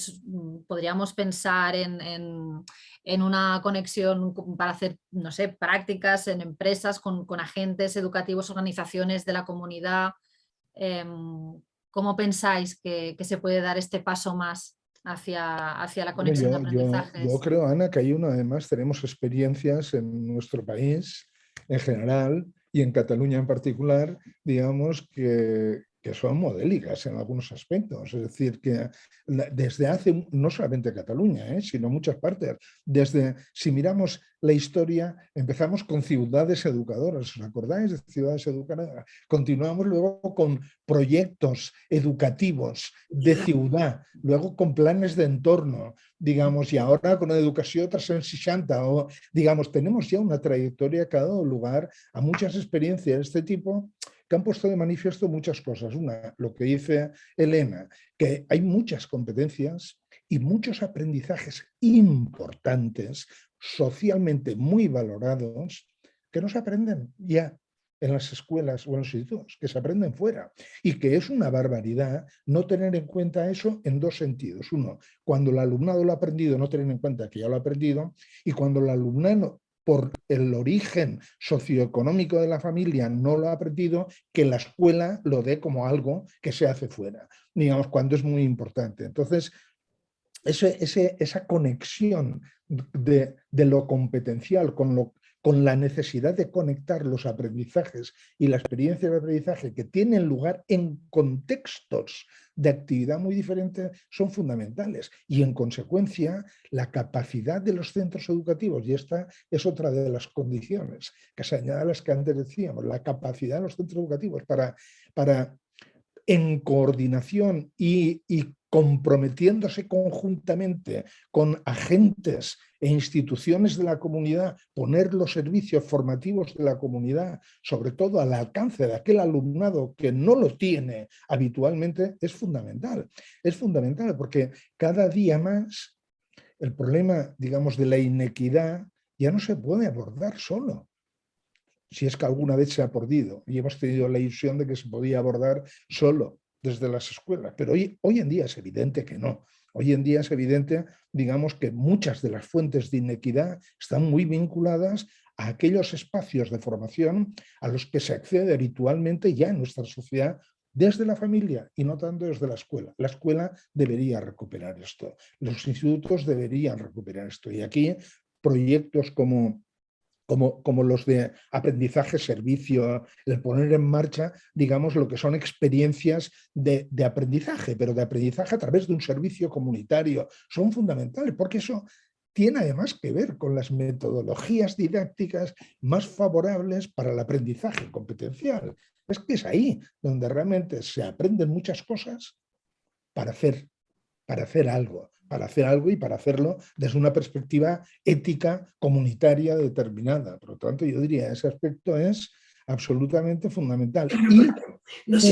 podríamos pensar en una conexión para hacer, no sé, prácticas en empresas con agentes educativos, organizaciones de la comunidad. ¿Cómo pensáis que se puede dar este paso más hacia la conexión de aprendizajes? Yo creo, Ana, que además tenemos experiencias en nuestro país en general y en Cataluña en particular, digamos, que que son modélicas en algunos aspectos. Es decir, que desde hace, no solamente Cataluña, sino muchas partes, si miramos la historia, empezamos con ciudades educadoras, ¿os acordáis de ciudades educadoras? Continuamos luego con proyectos educativos de ciudad, luego con planes de entorno, digamos, y ahora con educación 360, o digamos, tenemos ya una trayectoria que ha dado lugar a muchas experiencias de este tipo que han puesto de manifiesto muchas cosas. Una, lo que dice Elena, que hay muchas competencias y muchos aprendizajes importantes, socialmente muy valorados, que no se aprenden ya en las escuelas o en los institutos, que se aprenden fuera. Y que es una barbaridad no tener en cuenta eso en dos sentidos. Uno, cuando el alumnado lo ha aprendido, no tener en cuenta que ya lo ha aprendido, y cuando el alumnado, por el origen socioeconómico de la familia, no lo ha aprendido, que la escuela lo dé como algo que se hace fuera, digamos, cuando es muy importante. Entonces, esa conexión de lo competencial con la necesidad de conectar los aprendizajes y la experiencia de aprendizaje que tienen lugar en contextos de actividad muy diferentes son fundamentales. Y en consecuencia, la capacidad de los centros educativos, y esta es otra de las condiciones que se añade a las que antes decíamos, la capacidad de los centros educativos para en coordinación y comprometiéndose conjuntamente con agentes e instituciones de la comunidad, poner los servicios formativos de la comunidad, sobre todo al alcance de aquel alumnado que no lo tiene habitualmente, es fundamental. Es fundamental porque cada día más el problema, digamos, de la inequidad ya no se puede abordar solo. Si es que alguna vez se ha perdido y hemos tenido la ilusión de que se podía abordar solo desde las escuelas, pero hoy en día es evidente que no. Hoy en día es evidente, digamos, que muchas de las fuentes de inequidad están muy vinculadas a aquellos espacios de formación a los que se accede habitualmente ya en nuestra sociedad desde la familia y no tanto desde la escuela. La escuela debería recuperar esto, los institutos deberían recuperar esto. Y aquí proyectos como los de aprendizaje, servicio, el poner en marcha, digamos, lo que son experiencias de aprendizaje, pero de aprendizaje a través de un servicio comunitario, son fundamentales, porque eso tiene además que ver con las metodologías didácticas más favorables para el aprendizaje competencial. Es que es ahí donde realmente se aprenden muchas cosas para hacer algo y para hacerlo desde una perspectiva ética comunitaria determinada. Por lo tanto, yo diría que ese aspecto es absolutamente fundamental. Y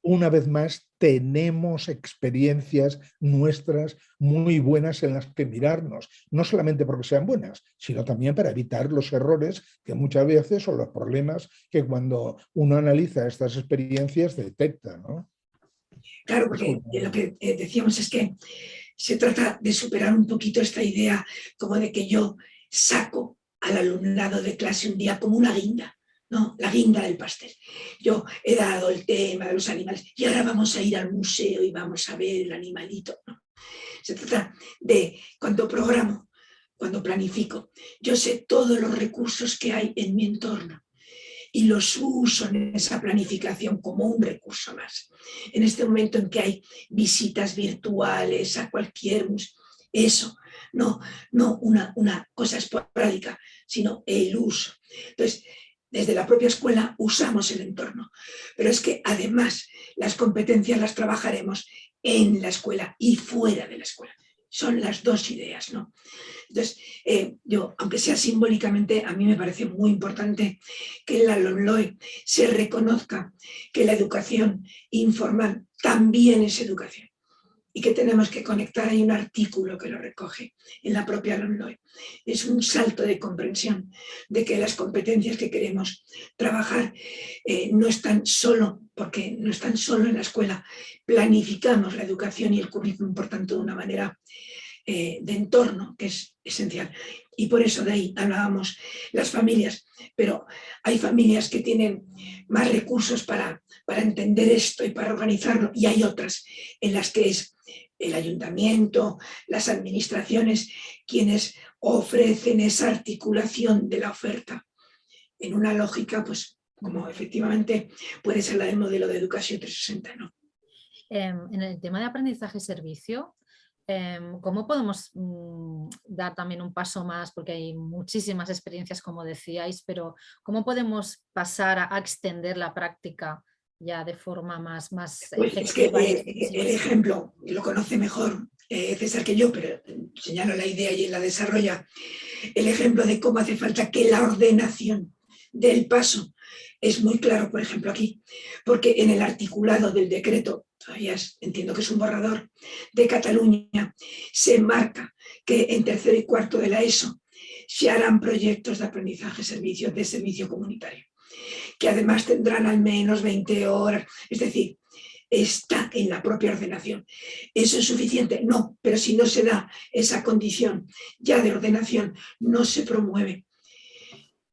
una vez más, tenemos experiencias nuestras muy buenas en las que mirarnos, no solamente porque sean buenas, sino también para evitar los errores que muchas veces son los problemas que cuando uno analiza estas experiencias detecta, ¿no? Claro, porque lo que decíamos es que se trata de superar un poquito esta idea como de que yo saco al alumnado de clase un día como una guinda, ¿no? La guinda del pastel. Yo he dado el tema de los animales y ahora vamos a ir al museo y vamos a ver el animalito, ¿no? Se trata de cuando programo, cuando planifico, yo sé todos los recursos que hay en mi entorno y los uso en esa planificación como un recurso más. En este momento en que hay visitas virtuales a cualquier museo, eso, no una cosa esporádica, sino el uso. Entonces, desde la propia escuela usamos el entorno, pero es que además las competencias las trabajaremos en la escuela y fuera de la escuela. Son las dos ideas, ¿no? Entonces, yo, aunque sea simbólicamente, a mí me parece muy importante que en la LOMLOE se reconozca que la educación informal también es educación y que tenemos que conectar. Hay un artículo que lo recoge en la propia LOMLOE. Es un salto de comprensión de que las competencias que queremos trabajar no están solo, porque no están solo en la escuela. Planificamos la educación y el currículum, por tanto, de una manera de entorno, que es esencial. Y por eso de ahí hablábamos las familias, pero hay familias que tienen más recursos para entender esto y para organizarlo, y hay otras en las que es el ayuntamiento, las administraciones, quienes ofrecen esa articulación de la oferta en una lógica pues como efectivamente puede ser la del modelo de educación 360, ¿no? En el tema de aprendizaje-servicio, ¿cómo podemos dar también un paso más? Porque hay muchísimas experiencias, como decíais, pero ¿cómo podemos pasar a extender la práctica ya de forma más Pues es que efectiva y el extensiva? ejemplo lo conoce mejor César que yo, pero señalo la idea y él la desarrolla. El ejemplo de cómo hace falta que la ordenación del paso es muy claro, por ejemplo, aquí, porque en el articulado del decreto, todavía entiendo que es un borrador, de Cataluña, se marca que en tercero y cuarto de la ESO se harán proyectos de aprendizaje-servicio de servicio comunitario, que además tendrán al menos 20 horas, es decir, está en la propia ordenación. ¿Eso es suficiente? No, pero si no se da esa condición ya de ordenación, no se promueve.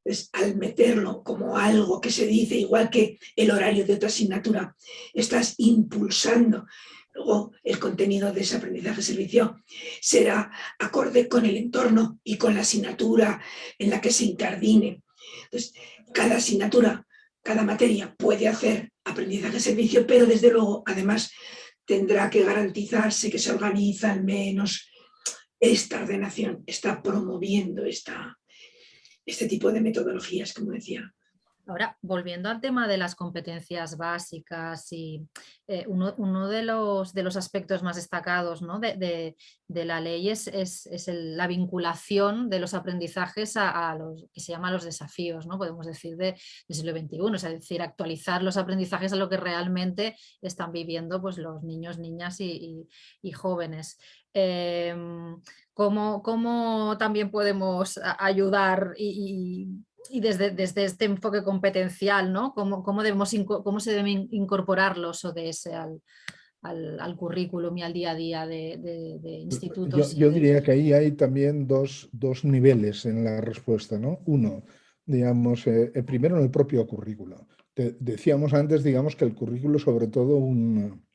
Pues al meterlo como algo que se dice, igual que el horario de otra asignatura, estás impulsando. Luego el contenido de ese aprendizaje-servicio será acorde con el entorno y con la asignatura en la que se incardine. Entonces, cada asignatura, cada materia puede hacer aprendizaje-servicio, pero desde luego, además, tendrá que garantizarse que se organiza al menos esta ordenación, está promoviendo este tipo de metodologías, como decía. Ahora, volviendo al tema de las competencias básicas y uno de los aspectos más destacados, ¿no?, de la ley es la vinculación de los aprendizajes a los que se llaman los desafíos, ¿no? Podemos decir del siglo XXI, es decir, actualizar los aprendizajes a lo que realmente están viviendo pues, los niños, niñas y jóvenes. ¿Cómo también podemos ayudar y desde este enfoque competencial, ¿no? ¿Cómo se deben incorporar los ODS al currículum y al día a día de institutos? Yo diría que ahí hay también dos niveles en la respuesta, ¿no? Uno, digamos, primero en el propio currículo. Decíamos antes, digamos, que el currículo es sobre todo un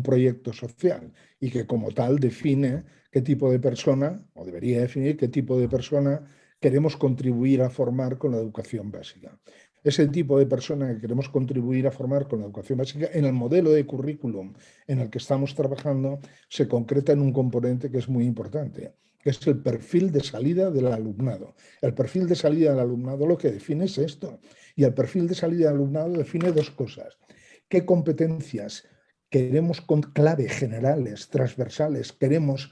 proyecto social y que como tal define qué tipo de persona, o debería definir qué tipo de persona queremos contribuir a formar con la educación básica. Ese tipo de persona que queremos contribuir a formar con la educación básica, en el modelo de currículum en el que estamos trabajando, se concreta en un componente que es muy importante, que es el perfil de salida del alumnado. El perfil de salida del alumnado lo que define es esto. Y el perfil de salida del alumnado define dos cosas. ¿Qué competencias queremos con clave generales, transversales, queremos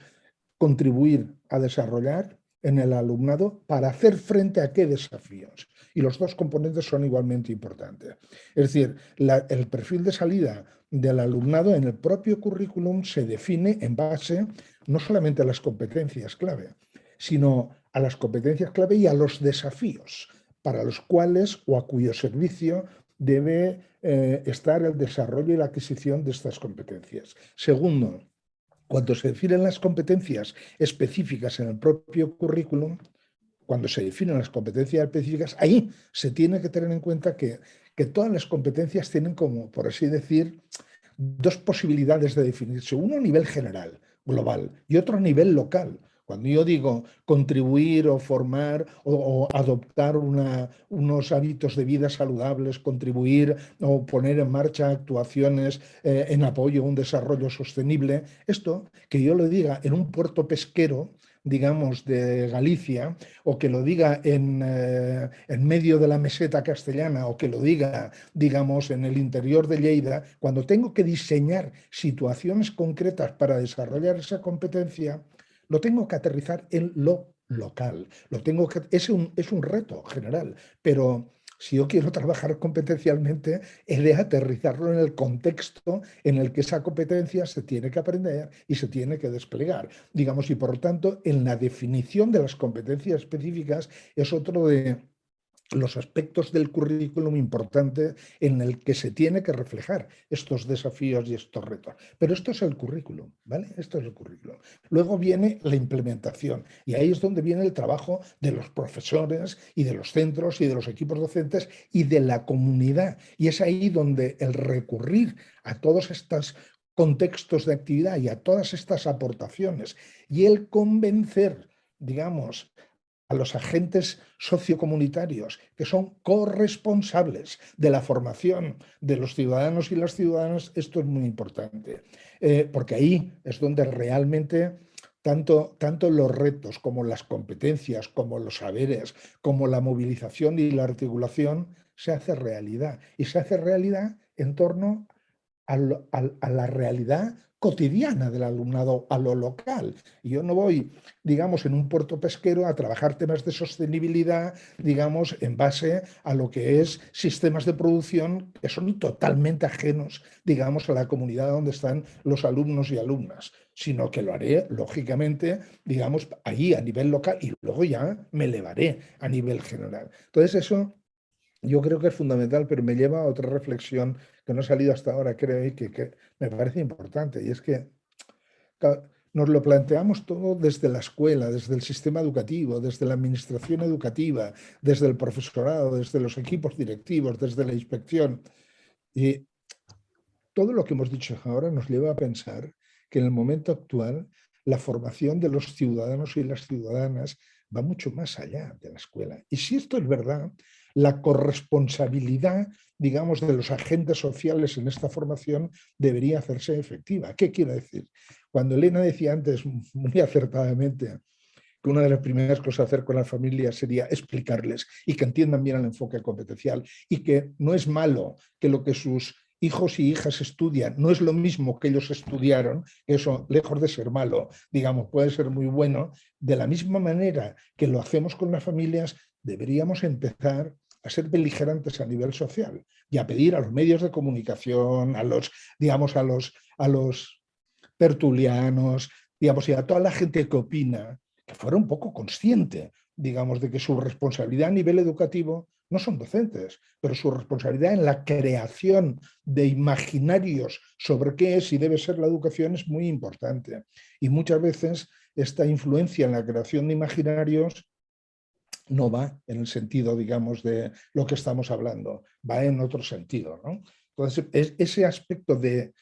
contribuir a desarrollar en el alumnado para hacer frente a qué desafíos? Y los dos componentes son igualmente importantes. Es decir, el perfil de salida del alumnado en el propio currículum se define en base no solamente a las competencias clave, sino a las competencias clave y a los desafíos para los cuales o a cuyo servicio debe estar el desarrollo y la adquisición de estas competencias. Segundo, cuando se definen las competencias específicas en el propio currículum, cuando se definen las competencias específicas, ahí se tiene que tener en cuenta que todas las competencias tienen como, por así decir, dos posibilidades de definirse. Uno a nivel general, global, y otro a nivel local. Cuando yo digo contribuir o formar o adoptar unos hábitos de vida saludables, contribuir o poner en marcha actuaciones en apoyo a un desarrollo sostenible, esto que yo lo diga en un puerto pesquero, digamos, de Galicia, o que lo diga en medio de la meseta castellana, o que lo diga, digamos, en el interior de Lleida, cuando tengo que diseñar situaciones concretas para desarrollar esa competencia, lo tengo que aterrizar en lo local. Es un reto general, pero si yo quiero trabajar competencialmente, he de aterrizarlo en el contexto en el que esa competencia se tiene que aprender y se tiene que desplegar. Digamos, y por lo tanto, en la definición de las competencias específicas es otro de los aspectos del currículum importante en el que se tiene que reflejar estos desafíos y estos retos. Pero esto es el currículum, ¿vale? Esto es el currículum. Luego viene la implementación y ahí es donde viene el trabajo de los profesores y de los centros y de los equipos docentes y de la comunidad. Y es ahí donde el recurrir a todos estos contextos de actividad y a todas estas aportaciones y el convencer, digamos, a los agentes sociocomunitarios, que son corresponsables de la formación de los ciudadanos y las ciudadanas, esto es muy importante, porque ahí es donde realmente tanto los retos como las competencias, como los saberes, como la movilización y la articulación se hace realidad. Y se hace realidad en torno a la realidad cotidiana del alumnado, a lo local. Y yo no voy, digamos, en un puerto pesquero a trabajar temas de sostenibilidad, digamos, en base a lo que es sistemas de producción que son totalmente ajenos, digamos, a la comunidad donde están los alumnos y alumnas, sino que lo haré, lógicamente, digamos, ahí a nivel local y luego ya me elevaré a nivel general. Entonces eso yo creo que es fundamental, pero me lleva a otra reflexión que no ha salido hasta ahora, creo, y que me parece importante, y es que nos lo planteamos todo desde la escuela, desde el sistema educativo, desde la administración educativa, desde el profesorado, desde los equipos directivos, desde la inspección. Y todo lo que hemos dicho ahora nos lleva a pensar que en el momento actual la formación de los ciudadanos y las ciudadanas va mucho más allá de la escuela. Y si esto es verdad, la corresponsabilidad, digamos, de los agentes sociales en esta formación debería hacerse efectiva. ¿Qué quiero decir? Cuando Elena decía antes, muy acertadamente, que una de las primeras cosas a hacer con las familias sería explicarles y que entiendan bien el enfoque competencial y que no es malo que lo que sus hijos y hijas estudian no es lo mismo que ellos estudiaron, eso lejos de ser malo, digamos, puede ser muy bueno. De la misma manera que lo hacemos con las familias, deberíamos empezar a ser beligerantes a nivel social y a pedir a los medios de comunicación, a los, digamos, a los tertulianos, digamos, y a toda la gente que opina, que fuera un poco consciente, digamos, de que su responsabilidad a nivel educativo no son docentes, pero su responsabilidad en la creación de imaginarios sobre qué es y debe ser la educación es muy importante. Y muchas veces esta influencia en la creación de imaginarios no va en el sentido, digamos, de lo que estamos hablando, va en otro sentido, ¿no? Entonces, ese aspecto de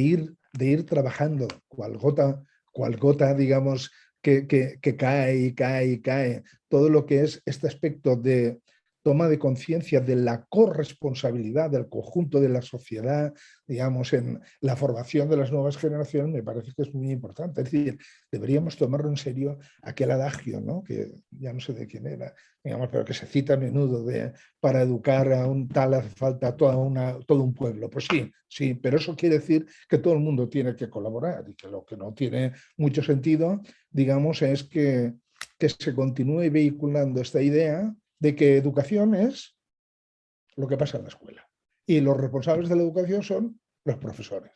ir trabajando cual gota, digamos, que cae y cae y cae, todo lo que es este aspecto de toma de conciencia de la corresponsabilidad del conjunto de la sociedad, digamos, en la formación de las nuevas generaciones, me parece que es muy importante. Es decir, deberíamos tomarlo en serio aquel adagio, ¿no? Que ya no sé de quién era, digamos, pero que se cita a menudo de para educar a un tal hace falta todo un pueblo. Pues sí, sí, pero eso quiere decir que todo el mundo tiene que colaborar y que lo que no tiene mucho sentido, digamos, es que se continúe vehiculando esta idea de que educación es lo que pasa en la escuela. Y los responsables de la educación son los profesores.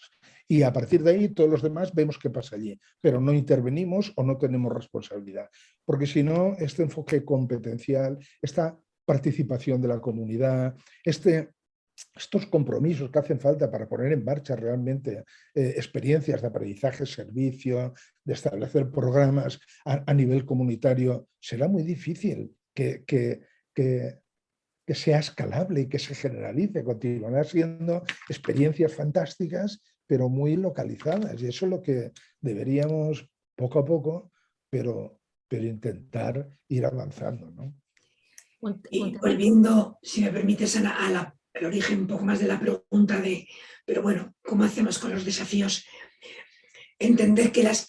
Y a partir de ahí todos los demás vemos qué pasa allí, pero no intervenimos o no tenemos responsabilidad. Porque si no, este enfoque competencial, esta participación de la comunidad, estos compromisos que hacen falta para poner en marcha realmente experiencias de aprendizaje, servicio, de establecer programas a nivel comunitario, será muy difícil que sea escalable y que se generalice. Continuará siendo experiencias fantásticas, pero muy localizadas. Y eso es lo que deberíamos, poco a poco, pero intentar ir avanzando, ¿no? Y volviendo, si me permites, Ana, al origen un poco más de la pregunta pero bueno, ¿cómo hacemos con los desafíos? Entender que las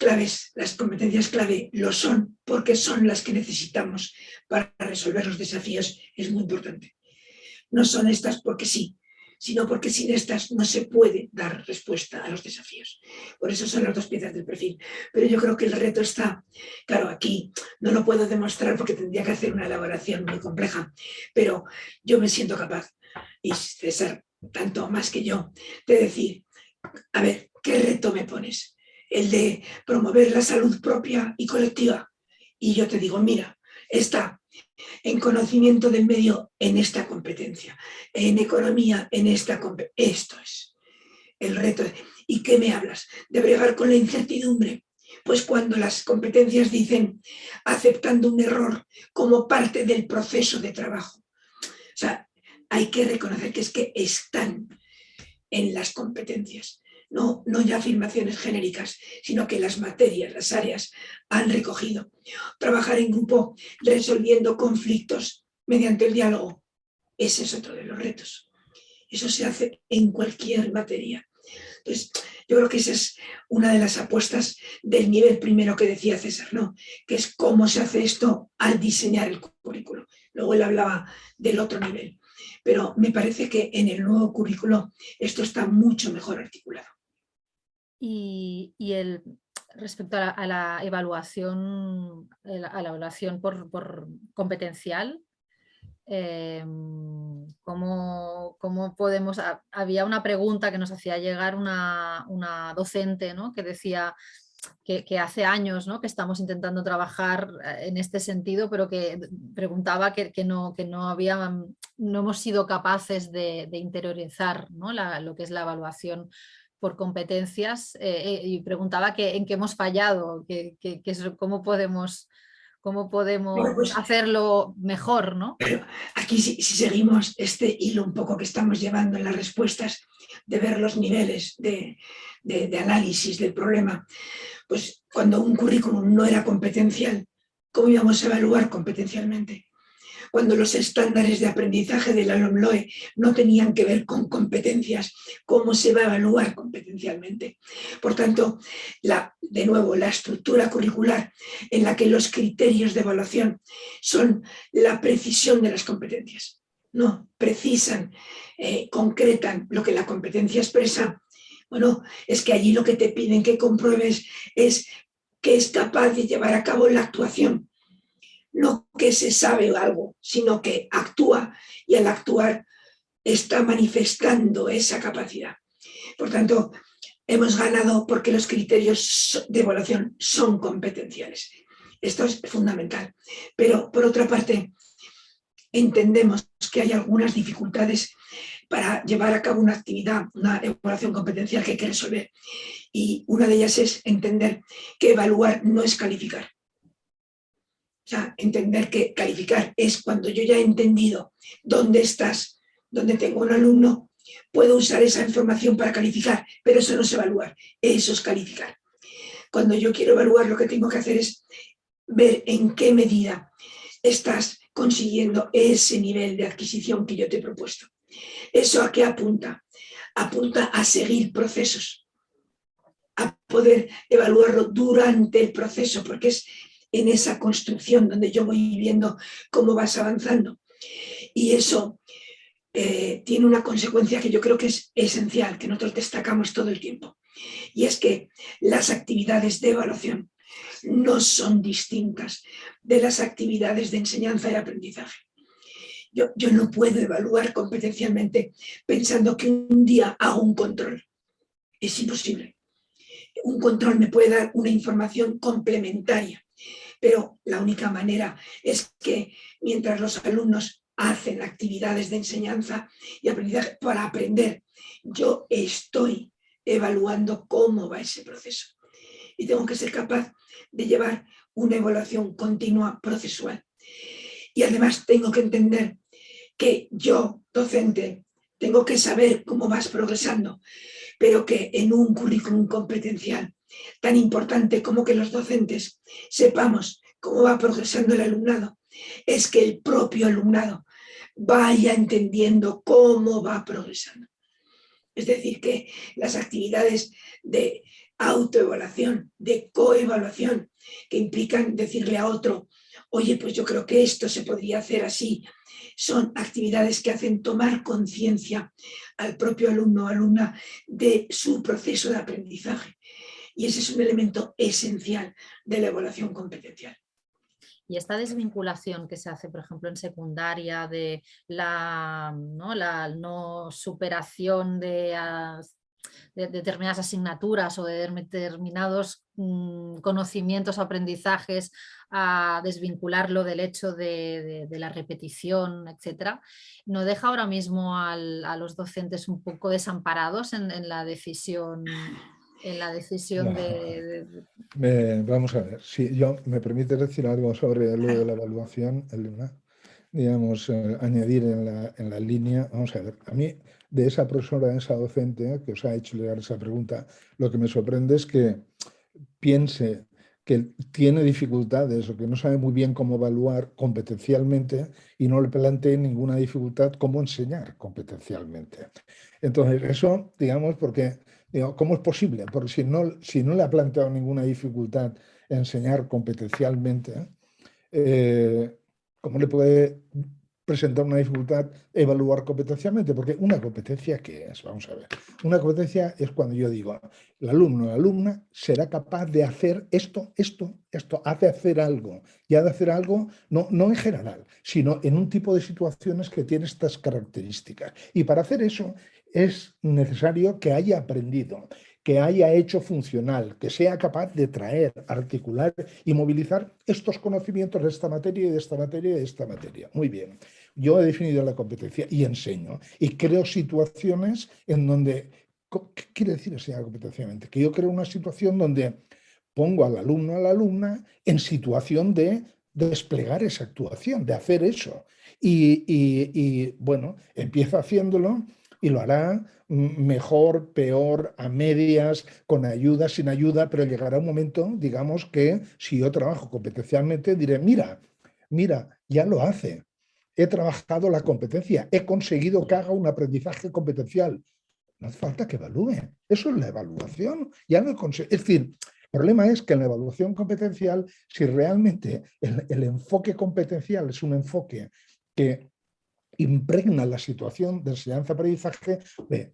competencias clave lo son porque son las que necesitamos para resolver los desafíos es muy importante. No son estas porque sí, sino porque sin estas no se puede dar respuesta a los desafíos. Por eso son las dos piezas del perfil. Pero yo creo que el reto está, claro, aquí no lo puedo demostrar porque tendría que hacer una elaboración muy compleja, pero yo me siento capaz, y César tanto más que yo, de decir, a ver, ¿qué reto me pones? El de promover la salud propia y colectiva. Y yo te digo, mira, está en conocimiento del medio en esta competencia, en economía en esta competencia. Esto es el reto. ¿Y qué me hablas? ¿De bregar con la incertidumbre? Pues cuando las competencias dicen aceptando un error como parte del proceso de trabajo. O sea, hay que reconocer que es que están en las competencias. no ya afirmaciones genéricas, sino que las materias, las áreas han recogido. Trabajar en grupo resolviendo conflictos mediante el diálogo, ese es otro de los retos. Eso se hace en cualquier materia. Entonces, yo creo que esa es una de las apuestas del nivel primero que decía César, ¿no? Que es cómo se hace esto al diseñar el currículo. Luego él hablaba del otro nivel. Pero me parece que en el nuevo currículo esto está mucho mejor articulado. Y respecto a la evaluación, por competencial, ¿cómo podemos? Había una pregunta que nos hacía llegar una docente, ¿no? Que decía que hace años, ¿no? Que estamos intentando trabajar en este sentido, pero que preguntaba que no hemos sido capaces de interiorizar, ¿no? Lo que es la evaluación por competencias, y preguntaba en qué hemos fallado, cómo podemos Bueno, pues hacerlo mejor, ¿no? pero aquí si seguimos este hilo un poco que estamos llevando en las respuestas, de ver los niveles de análisis del problema, pues cuando un currículum no era competencial, ¿cómo íbamos a evaluar competencialmente? Cuando los estándares de aprendizaje de la LOMLOE no tenían que ver con competencias, ¿cómo se va a evaluar competencialmente? Por tanto, de nuevo, la estructura curricular en la que los criterios de evaluación son la precisión de las competencias, no precisan, concretan lo que la competencia expresa. Bueno, es que allí lo que te piden que compruebes es que es capaz de llevar a cabo la actuación. No que se sabe algo, sino que actúa y al actuar está manifestando esa capacidad. Por tanto, hemos ganado porque los criterios de evaluación son competenciales. Esto es fundamental. Pero, por otra parte, entendemos que hay algunas dificultades para llevar a cabo una actividad, una evaluación competencial que hay que resolver. Y una de ellas es entender que evaluar no es calificar. O sea, entender que calificar es cuando yo ya he entendido dónde estás, dónde tengo un alumno, puedo usar esa información para calificar, pero eso no es evaluar, eso es calificar. Cuando yo quiero evaluar, lo que tengo que hacer es ver en qué medida estás consiguiendo ese nivel de adquisición que yo te he propuesto. ¿Eso a qué apunta? Apunta a seguir procesos, a poder evaluarlo durante el proceso, porque es en esa construcción donde yo voy viendo cómo vas avanzando. Y eso tiene una consecuencia que yo creo que es esencial, que nosotros destacamos todo el tiempo. Y es que las actividades de evaluación no son distintas de las actividades de enseñanza y aprendizaje. Yo no puedo evaluar competencialmente pensando que un día hago un control. Es imposible. Un control me puede dar una información complementaria, pero la única manera es que mientras los alumnos hacen actividades de enseñanza y aprendizaje para aprender, yo estoy evaluando cómo va ese proceso. Y tengo que ser capaz de llevar una evaluación continua procesual. Y además tengo que entender que yo, docente, tengo que saber cómo vas progresando, pero que en un currículum competencial tan importante como que los docentes sepamos cómo va progresando el alumnado, es que el propio alumnado vaya entendiendo cómo va progresando. Es decir, que las actividades de autoevaluación, de coevaluación, que implican decirle a otro, oye, pues yo creo que esto se podría hacer así, son actividades que hacen tomar conciencia al propio alumno o alumna de su proceso de aprendizaje. Y ese es un elemento esencial de la evaluación competencial. Y esta desvinculación que se hace, por ejemplo, en secundaria, de la no superación de determinadas asignaturas o de determinados conocimientos o aprendizajes, a desvincularlo del hecho de la repetición, etcétera, ¿no deja ahora mismo a los docentes un poco desamparados en la decisión? Vamos a ver, si me permite decir algo sobre lo de la evaluación, Elena, digamos, añadir en la línea, vamos a ver, a mí de esa profesora, de esa docente que os ha hecho llegar esa pregunta, lo que me sorprende es que piense que tiene dificultades o que no sabe muy bien cómo evaluar competencialmente y no le plantee ninguna dificultad cómo enseñar competencialmente. Entonces, eso, digamos, porque, digo, ¿cómo es posible? Porque si no le ha planteado ninguna dificultad enseñar competencialmente, ¿cómo le puede presentar una dificultad evaluar competencialmente? Porque una competencia, ¿qué es? Vamos a ver. Una competencia es cuando yo digo, el alumno o la alumna será capaz de hacer esto, hace hacer algo. Y ha de hacer algo, no en general, sino en un tipo de situaciones que tiene estas características. Y para hacer eso es necesario que haya aprendido, que haya hecho funcional, que sea capaz de traer, articular y movilizar estos conocimientos de esta materia y de esta materia y de esta materia. Muy bien, yo he definido la competencia y enseño y creo situaciones en donde, ¿qué quiere decir enseñar competencialmente? Que yo creo una situación donde pongo al alumno o a la alumna en situación de desplegar esa actuación, de hacer eso. Y bueno, empieza haciéndolo y lo hará mejor, peor, a medias, con ayuda, sin ayuda, pero llegará un momento, digamos, que si yo trabajo competencialmente, diré, mira, ya lo hace. He trabajado la competencia, he conseguido que haga un aprendizaje competencial. No hace falta que evalúe. Eso es la evaluación. Ya lo he conseguido. Es decir, el problema es que en la evaluación competencial, si realmente el enfoque competencial es un enfoque que impregna la situación de enseñanza-aprendizaje,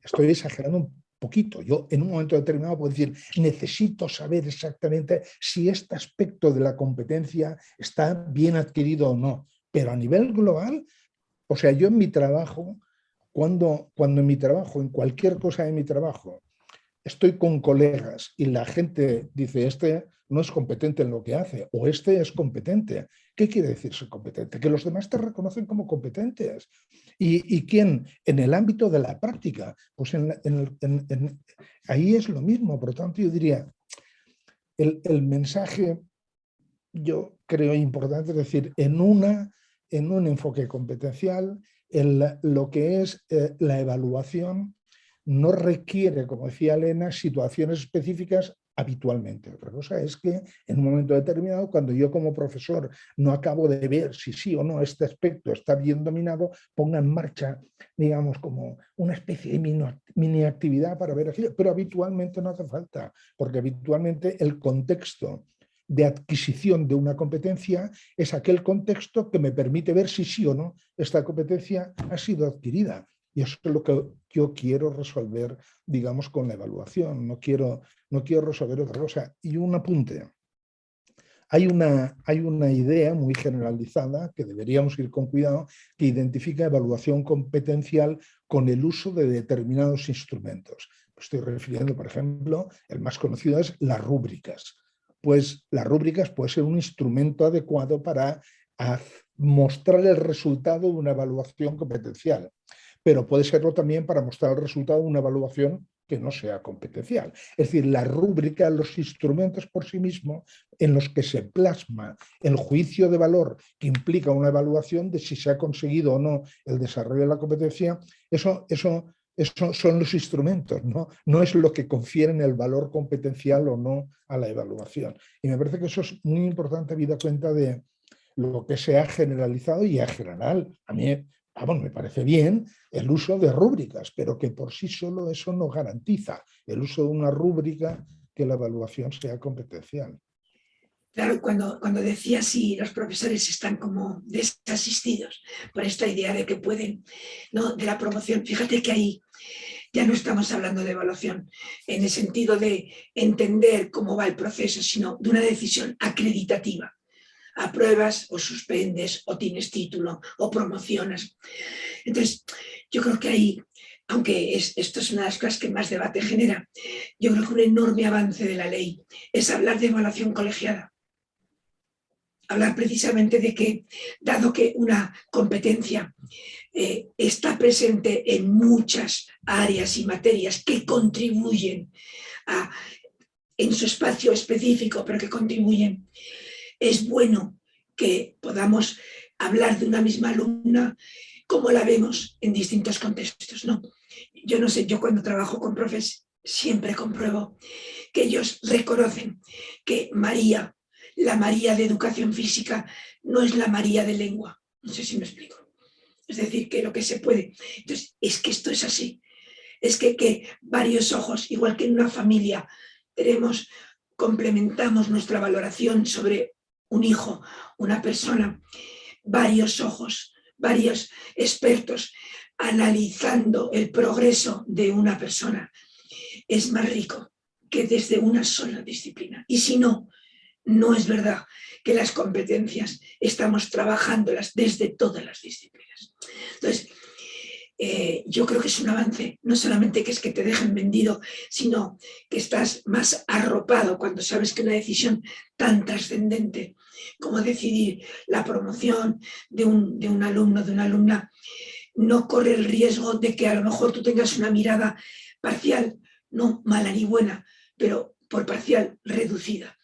estoy exagerando un poquito. Yo en un momento determinado puedo decir, necesito saber exactamente si este aspecto de la competencia está bien adquirido o no. Pero a nivel global, o sea, yo en mi trabajo, cuando en mi trabajo, en cualquier cosa de mi trabajo, estoy con colegas y la gente dice, este no es competente en lo que hace o este es competente. ¿Qué quiere decir ser competente? Que los demás te reconocen como competentes. ¿Y quién? En el ámbito de la práctica. Pues ahí es lo mismo. Por lo tanto, yo diría, el mensaje, yo creo importante, es decir, en un enfoque competencial, lo que es la evaluación no requiere, como decía Elena, situaciones específicas habitualmente. Otra cosa es que en un momento determinado, cuando yo como profesor no acabo de ver si sí o no este aspecto está bien dominado, ponga en marcha, digamos, como una especie de mini actividad para ver aquello, pero habitualmente no hace falta, porque habitualmente el contexto de adquisición de una competencia es aquel contexto que me permite ver si sí o no esta competencia ha sido adquirida. Y eso es lo que yo quiero resolver, digamos, con la evaluación. No quiero resolver otra cosa. Y un apunte. Hay una idea muy generalizada que deberíamos ir con cuidado que identifica evaluación competencial con el uso de determinados instrumentos. Me estoy refiriendo, por ejemplo, el más conocido es las rúbricas. Pues las rúbricas puede ser un instrumento adecuado para mostrar el resultado de una evaluación competencial, pero puede serlo también para mostrar el resultado de una evaluación que no sea competencial. Es decir, la rúbrica, los instrumentos por sí mismos en los que se plasma el juicio de valor que implica una evaluación de si se ha conseguido o no el desarrollo de la competencia, eso son los instrumentos, no es lo que confieren el valor competencial o no a la evaluación. Y me parece que eso es muy importante, habida cuenta de lo que se ha generalizado y en general. A mí, me parece bien el uso de rúbricas, pero que por sí solo eso no garantiza el uso de una rúbrica que la evaluación sea competencial. Claro, cuando decía si los profesores están como desasistidos por esta idea de que pueden, ¿no?, de la promoción, fíjate que ahí ya no estamos hablando de evaluación en el sentido de entender cómo va el proceso, sino de una decisión acreditativa. Apruebas o suspendes o tienes título o promocionas. Entonces, yo creo que ahí, aunque esto es una de las cosas que más debate genera, yo creo que un enorme avance de la ley es hablar de evaluación colegiada. Hablar precisamente de que, dado que una competencia está presente en muchas áreas y materias que contribuyen en su espacio específico, pero que contribuyen, es bueno que podamos hablar de una misma alumna como la vemos en distintos contextos, ¿no? Yo no sé, yo cuando trabajo con profes siempre compruebo que ellos reconocen que María, la María de educación física, no es la María de lengua. No sé si me explico. Es decir, que lo que se puede. Entonces, es que esto es así. Es que varios ojos, igual que en una familia, complementamos nuestra valoración sobre un hijo, una persona, varios ojos, varios expertos analizando el progreso de una persona. Es más rico que desde una sola disciplina. Y si no, no es verdad que las competencias estamos trabajándolas desde todas las disciplinas. Entonces, yo creo que es un avance, no solamente que es que te dejen vendido, sino que estás más arropado cuando sabes que una decisión tan trascendente como decidir la promoción de un alumno, de una alumna, no corre el riesgo de que a lo mejor tú tengas una mirada parcial, no mala ni buena, pero por parcial reducida.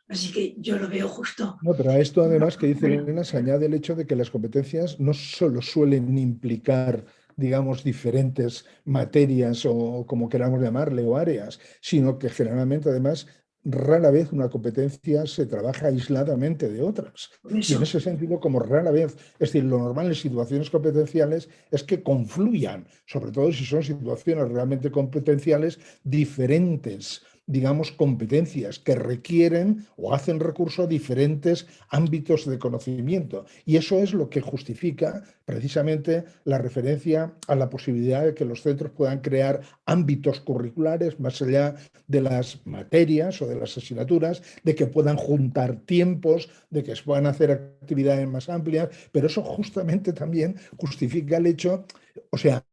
Así que yo lo veo justo. No, pero a esto además que dice Elena se añade el hecho de que las competencias no solo suelen implicar, digamos, diferentes materias o como queramos llamarle o áreas, sino que generalmente además rara vez una competencia se trabaja aisladamente de otras. Y en ese sentido, como rara vez, es decir, lo normal en situaciones competenciales es que confluyan, sobre todo si son situaciones realmente competenciales, diferentes, digamos, competencias que requieren o hacen recurso a diferentes ámbitos de conocimiento. Y eso es lo que justifica precisamente la referencia a la posibilidad de que los centros puedan crear ámbitos curriculares más allá de las materias o de las asignaturas, de que puedan juntar tiempos, de que se puedan hacer actividades más amplias, pero eso justamente también justifica el hecho, o sea,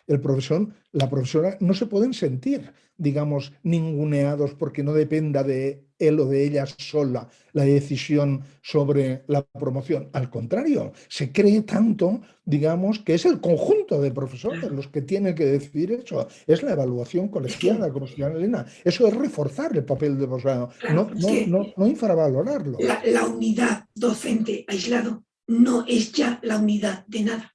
el profesor, la profesora no se pueden sentir, digamos, ninguneados porque no dependa de él o de ella sola la decisión sobre la promoción. Al contrario, se cree tanto, digamos, que es el conjunto de profesores los que tienen que decidir eso. Es la evaluación colegiada, como se llama Elena. Eso es reforzar el papel del profesorado, Claro, no infravalorarlo. La unidad docente aislado no es ya la unidad de nada.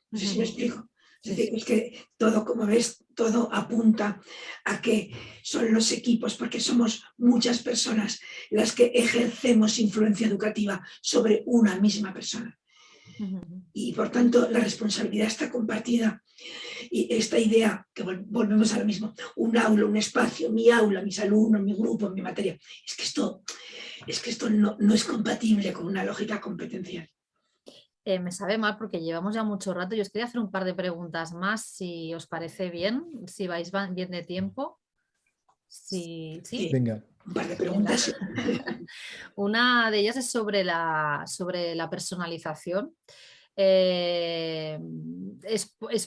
No sé si me explico. Es decir, es que todo, como ves, todo apunta a que son los equipos, porque somos muchas personas las que ejercemos influencia educativa sobre una misma persona. Y por tanto, la responsabilidad está compartida. Y esta idea, que volvemos a lo mismo, un aula, un espacio, mi aula, mis alumnos, mi grupo, mi materia, es que esto no es compatible con una lógica competencial. Me sabe mal porque llevamos ya mucho rato. Yo os quería hacer un par de preguntas más, si os parece bien, si vais bien de tiempo. Sí. Venga. Un par de preguntas. Una de ellas es sobre la personalización. ¿Es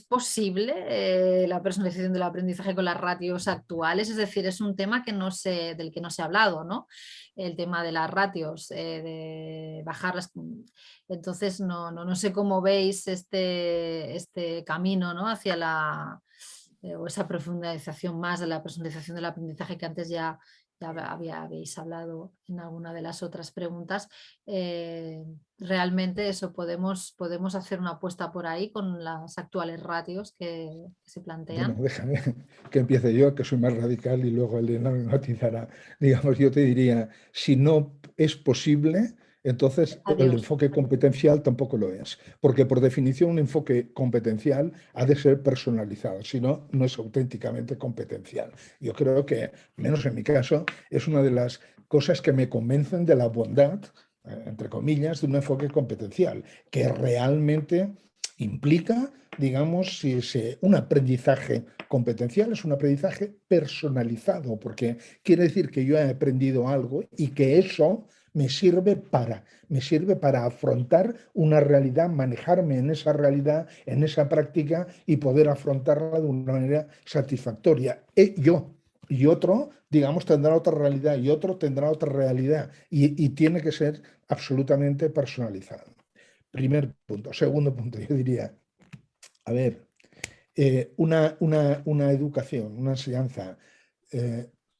posible la personalización del aprendizaje con las ratios actuales? Es decir, es un tema del que no se ha hablado, ¿no? El tema de las ratios, de bajarlas. Entonces, no sé cómo veis este camino, ¿no? Hacia o esa profundización más de la personalización del aprendizaje que antes ya habéis hablado en alguna de las otras preguntas. Realmente eso podemos hacer una apuesta por ahí con las actuales ratios que se plantean. Bueno, déjame que empiece yo, que soy más radical y luego Elena me matizará. Digamos, yo te diría, si no es posible, entonces el enfoque competencial tampoco lo es, porque por definición un enfoque competencial ha de ser personalizado, si no, no es auténticamente competencial. Yo creo que, menos en mi caso, es una de las cosas que me convencen de la bondad, entre comillas, de un enfoque competencial, que realmente implica, digamos, un aprendizaje competencial es un aprendizaje personalizado, porque quiere decir que yo he aprendido algo y que eso me sirve para afrontar una realidad, manejarme en esa realidad, en esa práctica y poder afrontarla de una manera satisfactoria. Yo y otro, digamos, tendrá otra realidad y otro tendrá otra realidad y tiene que ser absolutamente personalizado. Primer punto. Segundo punto, yo diría, a ver, una educación, una enseñanza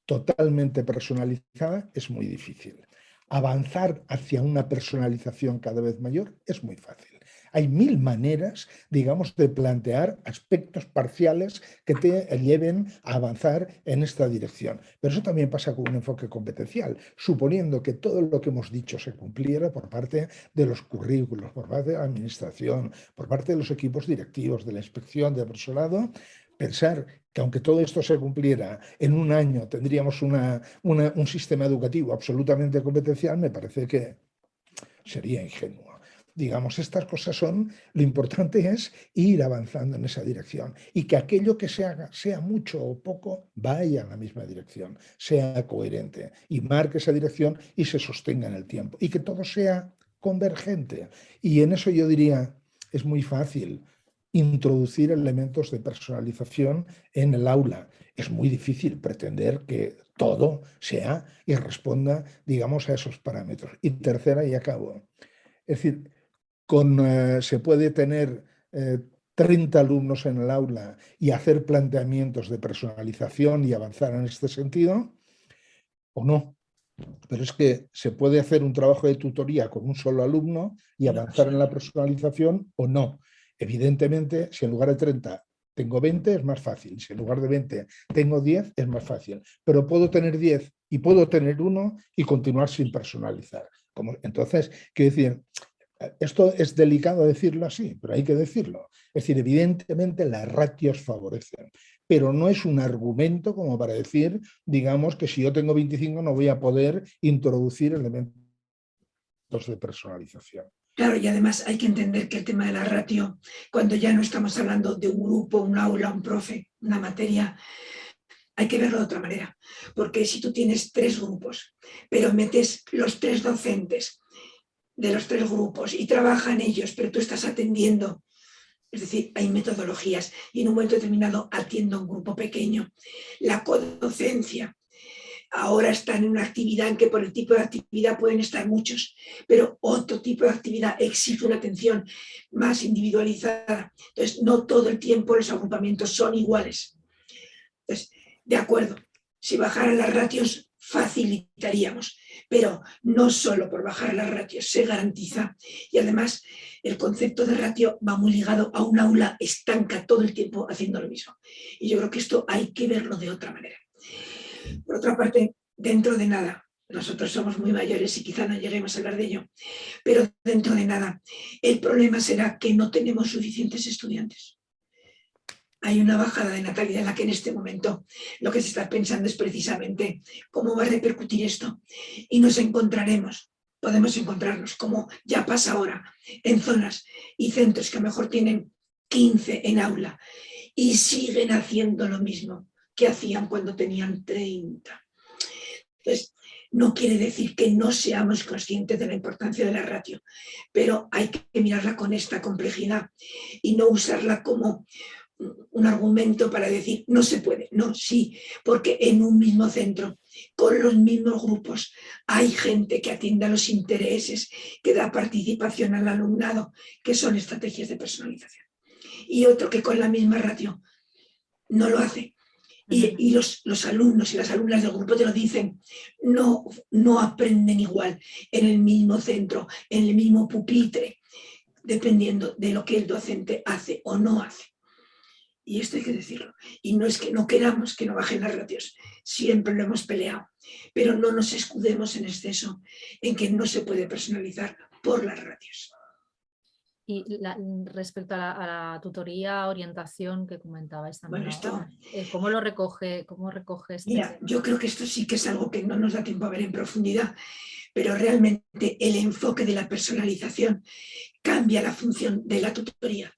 totalmente personalizada es muy difícil. Avanzar hacia una personalización cada vez mayor es muy fácil. Hay mil maneras, digamos, de plantear aspectos parciales que te lleven a avanzar en esta dirección. Pero eso también pasa con un enfoque competencial, suponiendo que todo lo que hemos dicho se cumpliera por parte de los currículos, por parte de la administración, por parte de los equipos directivos, de la inspección de personal. Pensar que aunque todo esto se cumpliera en un año tendríamos un sistema educativo absolutamente competencial, me parece que sería ingenuo. Digamos, estas cosas son, lo importante es ir avanzando en esa dirección y que aquello que se haga, sea mucho o poco, vaya en la misma dirección, sea coherente y marque esa dirección y se sostenga en el tiempo y que todo sea convergente. Y en eso yo diría, es muy fácil introducir elementos de personalización en el aula. Es muy difícil pretender que todo sea y responda, digamos, a esos parámetros. Y tercera, y acabo. Es decir, se puede tener 30 alumnos en el aula y hacer planteamientos de personalización y avanzar en este sentido, o no. Pero es que se puede hacer un trabajo de tutoría con un solo alumno y avanzar en la personalización o no. Evidentemente, si en lugar de 30 tengo 20, es más fácil. Si en lugar de 20 tengo 10, es más fácil. Pero puedo tener 10 y puedo tener 1 y continuar sin personalizar. Entonces, quiero decir, esto es delicado decirlo así, pero hay que decirlo. Es decir, evidentemente las ratios favorecen, pero no es un argumento como para decir, digamos, que si yo tengo 25 no voy a poder introducir elementos de personalización. Claro, y además hay que entender que el tema de la ratio, cuando ya no estamos hablando de un grupo, un aula, un profe, una materia, hay que verlo de otra manera. Porque si tú tienes 3 grupos, pero metes los 3 docentes de los 3 grupos y trabajan ellos, pero tú estás atendiendo, es decir, hay metodologías y en un momento determinado atiendo a un grupo pequeño. La codocencia ahora está en una actividad en que por el tipo de actividad pueden estar muchos, pero otro tipo de actividad exige una atención más individualizada. Entonces, no todo el tiempo los agrupamientos son iguales. Entonces, de acuerdo, si bajaran las ratios facilitaríamos, pero no solo por bajar las ratios se garantiza, y además el concepto de ratio va muy ligado a un aula estanca todo el tiempo haciendo lo mismo. Y yo creo que esto hay que verlo de otra manera. Por otra parte, dentro de nada, nosotros somos muy mayores y quizá no lleguemos a hablar de ello, pero dentro de nada, el problema será que no tenemos suficientes estudiantes. Hay una bajada de natalidad en la que en este momento lo que se está pensando es precisamente cómo va a repercutir esto. Y nos encontraremos, podemos encontrarnos, como ya pasa ahora, en zonas y centros que a lo mejor tienen 15 en aula y siguen haciendo lo mismo que hacían cuando tenían 30. Entonces, no quiere decir que no seamos conscientes de la importancia de la ratio, pero hay que mirarla con esta complejidad y no usarla como un argumento para decir no se puede, no, sí, porque en un mismo centro, con los mismos grupos, hay gente que atiende a los intereses, que da participación al alumnado, que son estrategias de personalización. Y otro que con la misma ratio no lo hace. Y los alumnos y las alumnas del grupo te lo dicen, no aprenden igual en el mismo centro, en el mismo pupitre, dependiendo de lo que el docente hace o no hace. Y esto hay que decirlo. Y no es que no queramos que no bajen las ratios, siempre lo hemos peleado, pero no nos escudemos en exceso en que no se puede personalizar por las ratios. Y respecto a la tutoría, orientación que comentabais también, bueno, ¿cómo lo recoge? ¿Cómo recoge este? Mira, yo creo que esto sí que es algo que no nos da tiempo a ver en profundidad, pero realmente el enfoque de la personalización cambia la función de la tutoría.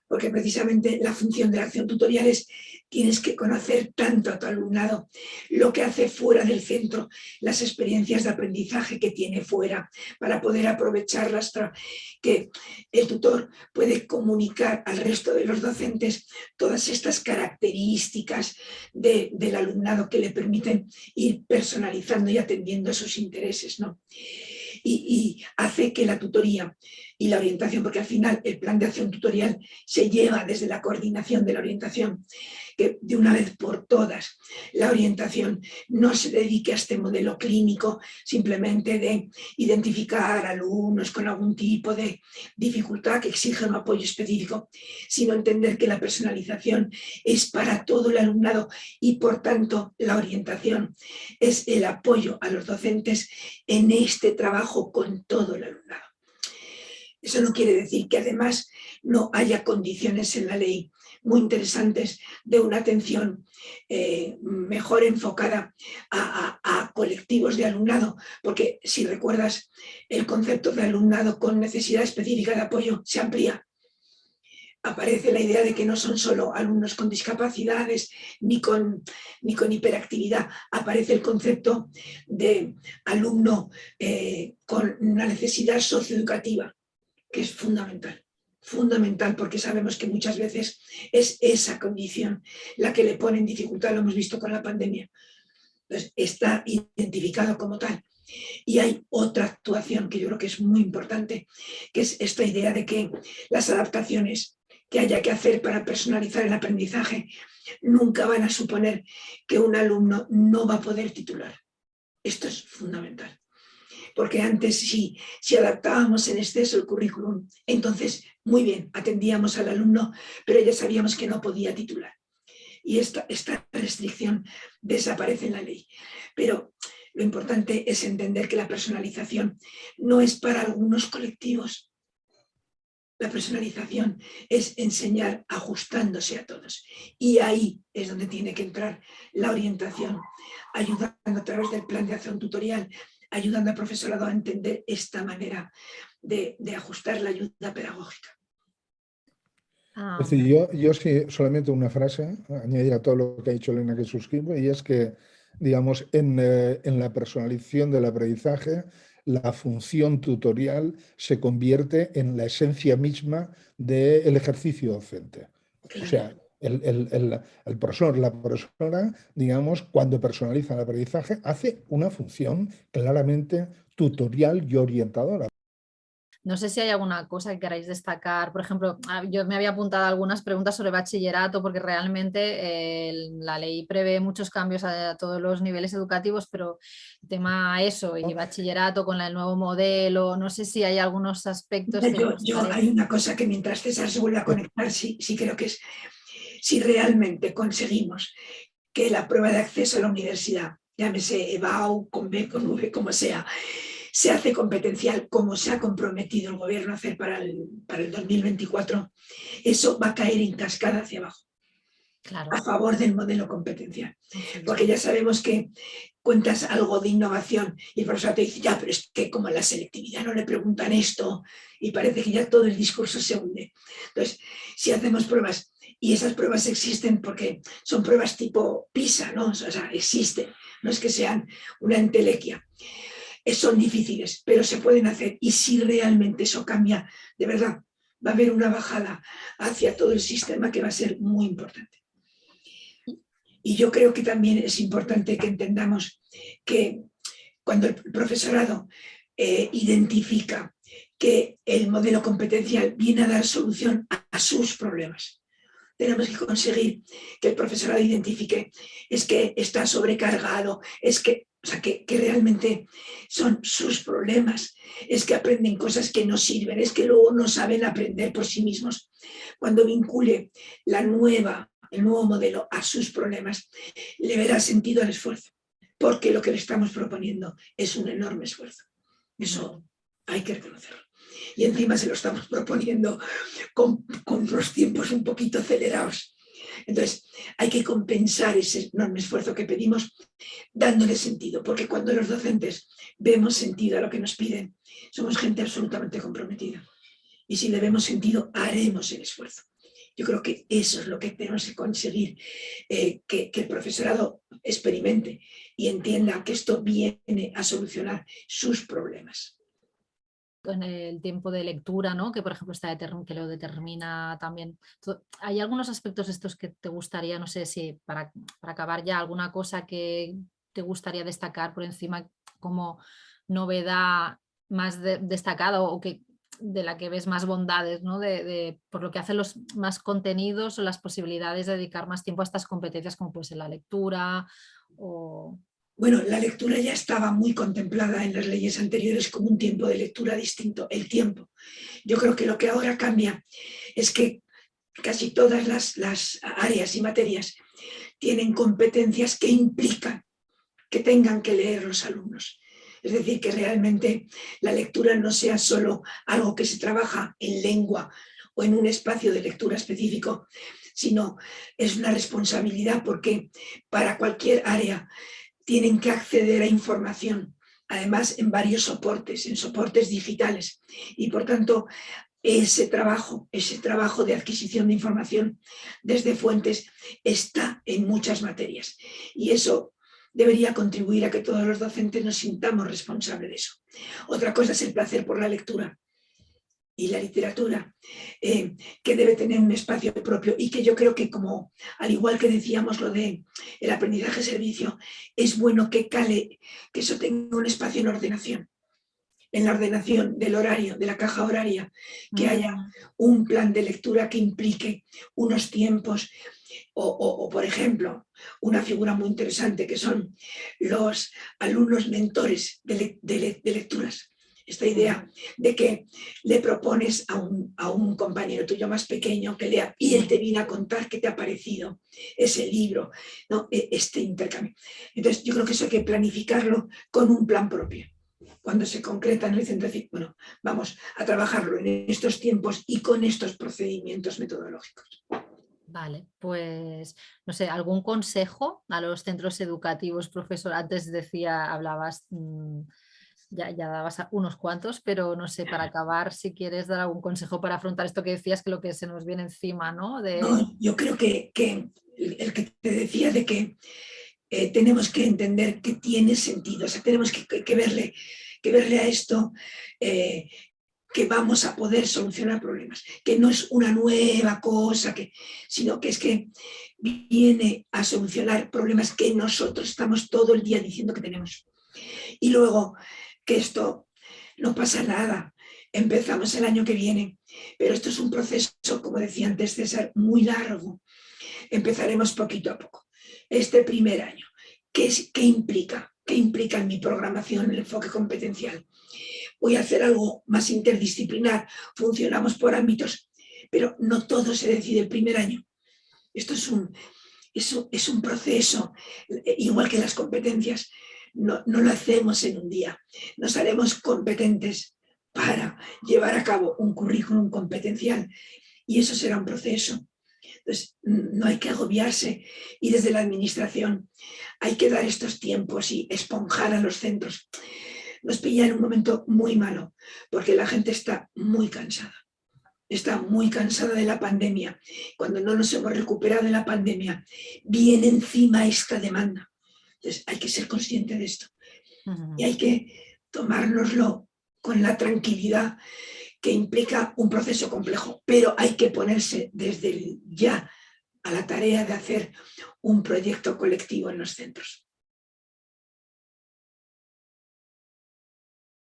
Porque precisamente la función de la acción tutorial es tienes que conocer tanto a tu alumnado, lo que hace fuera del centro, las experiencias de aprendizaje que tiene fuera, para poder aprovecharlas, que el tutor puede comunicar al resto de los docentes todas estas características del alumnado que le permiten ir personalizando y atendiendo a sus intereses, ¿no? Y hace que la tutoría y la orientación, porque al final el plan de acción tutorial se lleva desde la coordinación de la orientación, que de una vez por todas la orientación no se dedique a este modelo clínico simplemente de identificar alumnos con algún tipo de dificultad que exige un apoyo específico, sino entender que la personalización es para todo el alumnado y por tanto la orientación es el apoyo a los docentes en este trabajo con todo el alumnado. Eso no quiere decir que además no haya condiciones en la ley muy interesantes de una atención mejor enfocada a colectivos de alumnado, porque si recuerdas, el concepto de alumnado con necesidad específica de apoyo se amplía. Aparece la idea de que no son solo alumnos con discapacidades ni con hiperactividad, aparece el concepto de alumno con una necesidad socioeducativa, que es fundamental, porque sabemos que muchas veces es esa condición la que le pone en dificultad, lo hemos visto con la pandemia. Entonces, está identificado como tal. Y hay otra actuación que yo creo que es muy importante, que es esta idea de que las adaptaciones que haya que hacer para personalizar el aprendizaje nunca van a suponer que un alumno no va a poder titular. Esto es fundamental. Porque antes si adaptábamos en exceso el currículum, entonces muy bien, atendíamos al alumno, pero ya sabíamos que no podía titular. Y esta restricción desaparece en la ley. Pero lo importante es entender que la personalización no es para algunos colectivos. La personalización es enseñar ajustándose a todos. Y ahí es donde tiene que entrar la orientación, ayudando a través del plan de acción tutorial, ayudando al profesorado a entender esta manera de ajustar la ayuda pedagógica. Es decir, yo sí, solamente una frase, añadir a todo lo que ha dicho Elena, que suscribo, y es que, digamos, en la personalización del aprendizaje, la función tutorial se convierte en la esencia misma del ejercicio docente. O sea, el profesor, la profesora, digamos, cuando personaliza el aprendizaje, hace una función claramente tutorial y orientadora. No sé si hay alguna cosa que queráis destacar. Por ejemplo, yo me había apuntado algunas preguntas sobre bachillerato porque realmente la ley prevé muchos cambios a todos los niveles educativos, pero el tema eso y bachillerato con el nuevo modelo, no sé si hay algunos aspectos que... Hay una cosa que mientras César se vuelve a conectar, sí creo que es si realmente conseguimos que la prueba de acceso a la universidad, llámese EBAU, con B, con V, como sea, se hace competencial como se ha comprometido el gobierno a hacer para el 2024, eso va a caer en cascada hacia abajo, claro, a favor del modelo competencial. Porque ya sabemos que cuentas algo de innovación y el profesor te dice, ya, pero es que como en la selectividad no le preguntan esto y parece que ya todo el discurso se hunde. Entonces, si hacemos pruebas, y esas pruebas existen porque son pruebas tipo PISA, ¿no? O sea, existen, no es que sean una entelequia. Son difíciles, pero se pueden hacer. Y si realmente eso cambia, de verdad, va a haber una bajada hacia todo el sistema que va a ser muy importante. Y yo creo que también es importante que entendamos que cuando el profesorado identifica que el modelo competencial viene a dar solución a sus problemas, tenemos que conseguir que el profesorado identifique es que está sobrecargado, es que, o sea, que realmente son sus problemas, es que aprenden cosas que no sirven, es que luego no saben aprender por sí mismos. Cuando vincule el nuevo modelo a sus problemas, le verá sentido al esfuerzo, porque lo que le estamos proponiendo es un enorme esfuerzo. Eso hay que reconocerlo. Y encima se lo estamos proponiendo con los tiempos un poquito acelerados. Entonces, hay que compensar ese enorme esfuerzo que pedimos dándole sentido, porque cuando los docentes vemos sentido a lo que nos piden, somos gente absolutamente comprometida. Y si le vemos sentido, haremos el esfuerzo. Yo creo que eso es lo que tenemos que conseguir, que el profesorado experimente y entienda que esto viene a solucionar sus problemas. En el tiempo de lectura, ¿no? Que por ejemplo que lo determina también. ¿Hay algunos aspectos estos que te gustaría, no sé si para acabar ya, alguna cosa que te gustaría destacar por encima como novedad más destacada o que de la que ves más bondades, ¿no? Por lo que hace los más contenidos o las posibilidades de dedicar más tiempo a estas competencias como puede ser la lectura o... Bueno, la lectura ya estaba muy contemplada en las leyes anteriores como un tiempo de lectura distinto, el tiempo. Yo creo que lo que ahora cambia es que casi todas las áreas y materias tienen competencias que implican que tengan que leer los alumnos. Es decir, que realmente la lectura no sea solo algo que se trabaja en lengua o en un espacio de lectura específico, sino es una responsabilidad porque para cualquier área tienen que acceder a información, además en varios soportes, en soportes digitales. Y por tanto, ese trabajo de adquisición de información desde fuentes está en muchas materias. Y eso debería contribuir a que todos los docentes nos sintamos responsables de eso. Otra cosa es el placer por la lectura y la literatura, que debe tener un espacio propio y que yo creo que, como al igual que decíamos lo de el aprendizaje servicio, es bueno que cale, que eso tenga un espacio en la ordenación del horario, de la caja horaria, que haya un plan de lectura que implique unos tiempos o por ejemplo, una figura muy interesante que son los alumnos mentores de lecturas. Esta idea de que le propones a un compañero tuyo más pequeño que lea y él te viene a contar qué te ha parecido ese libro, ¿no? Este intercambio. Entonces yo creo que eso hay que planificarlo con un plan propio. Cuando se concreta en el centro, decir, bueno, vamos a trabajarlo en estos tiempos y con estos procedimientos metodológicos. Vale, pues no sé, ¿algún consejo a los centros educativos, profesor? Antes hablabas, ya dabas unos cuantos, pero no sé, para acabar, si quieres dar algún consejo para afrontar esto que decías, que lo que se nos viene encima, ¿no? No, yo creo que el que te decía de que tenemos que entender que tiene sentido, o sea, tenemos que verle a esto que vamos a poder solucionar problemas, que no es una nueva cosa, sino que es que viene a solucionar problemas que nosotros estamos todo el día diciendo que tenemos. Y luego que esto no pasa nada, empezamos el año que viene, pero esto es un proceso, como decía antes César, muy largo. Empezaremos poquito a poco. Este primer año, ¿qué implica? ¿Qué implica en mi programación el enfoque competencial? Voy a hacer algo más interdisciplinar, funcionamos por ámbitos, pero no todo se decide el primer año. Esto es un proceso, igual que las competencias, no lo hacemos en un día. Nos haremos competentes para llevar a cabo un currículum competencial y eso será un proceso. Entonces, no hay que agobiarse y desde la administración hay que dar estos tiempos y esponjar a los centros. Nos pilla en un momento muy malo porque la gente está muy cansada de la pandemia. Cuando no nos hemos recuperado de la pandemia, viene encima esta demanda. Entonces hay que ser consciente de esto y hay que tomárnoslo con la tranquilidad que implica un proceso complejo, pero hay que ponerse desde ya a la tarea de hacer un proyecto colectivo en los centros.